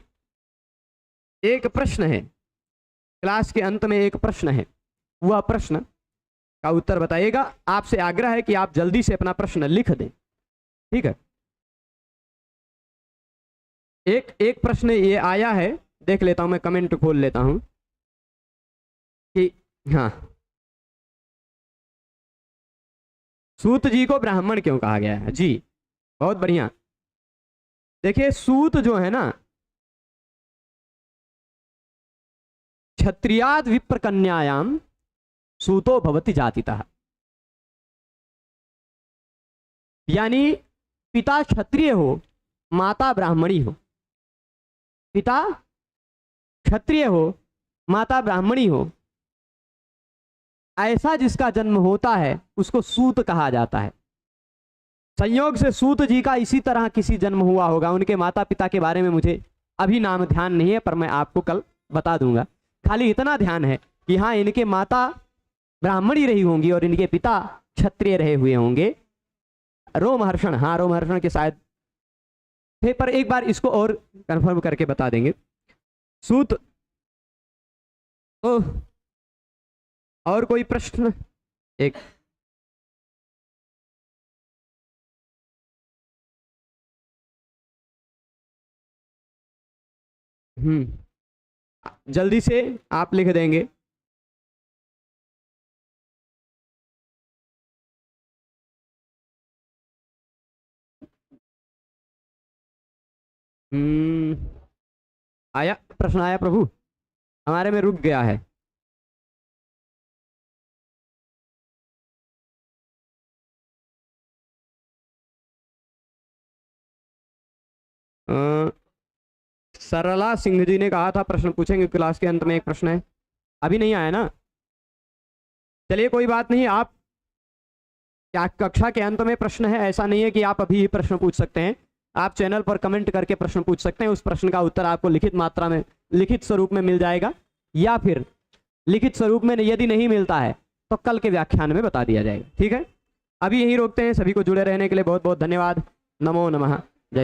एक प्रश्न है, क्लास के अंत में एक प्रश्न है, वह प्रश्न का उत्तर बताइएगा। आपसे आग्रह है कि आप जल्दी से अपना प्रश्न लिख दें, ठीक है। एक प्रश्न ये आया है, देख लेता हूं, मैं कमेंट खोल लेता हूं कि हाँ, सूत जी को ब्राह्मण क्यों कहा गया है? जी बहुत बढ़िया। देखिए सूत जो है ना, क्षत्रियाद विप्र कन्यायाम सूतो भवति जातितः, यानी पिता क्षत्रिय हो माता ब्राह्मणी हो, पिता क्षत्रिय हो माता ब्राह्मणी हो, ऐसा जिसका जन्म होता है उसको सूत कहा जाता है। संयोग से सूत जी का इसी तरह किसी जन्म हुआ होगा। उनके माता पिता के बारे में मुझे अभी नाम ध्यान नहीं है, पर मैं आपको कल बता दूंगा। खाली इतना ध्यान है कि हाँ, इनके माता ब्राह्मणी रही होंगी और इनके पिता क्षत्रिय रहे हुए होंगे। रोमहर्षण, हाँ रोमहर्षण के शायद थे, पर एक बार इसको और कंफर्म करके बता देंगे। सूत तो और कोई प्रश्न? एक जल्दी से आप लिख देंगे। आया प्रश्न, आया प्रभु, हमारे में रुक गया है। सरला सिंह जी ने कहा था प्रश्न पूछेंगे क्लास के अंत में। एक प्रश्न है, अभी नहीं आया ना, चलिए कोई बात नहीं। आप क्या कक्षा के अंत में प्रश्न है, ऐसा नहीं है कि आप अभी ही प्रश्न पूछ सकते हैं। आप चैनल पर कमेंट करके प्रश्न पूछ सकते हैं। उस प्रश्न का उत्तर आपको लिखित मात्रा में, लिखित स्वरूप में मिल जाएगा, या फिर लिखित स्वरूप में यदि नहीं मिलता है तो कल के व्याख्यान में बता दिया जाएगा, ठीक है। अभी यहीं रोकते हैं। सभी को जुड़े रहने के लिए बहुत बहुत धन्यवाद। नमो नमः।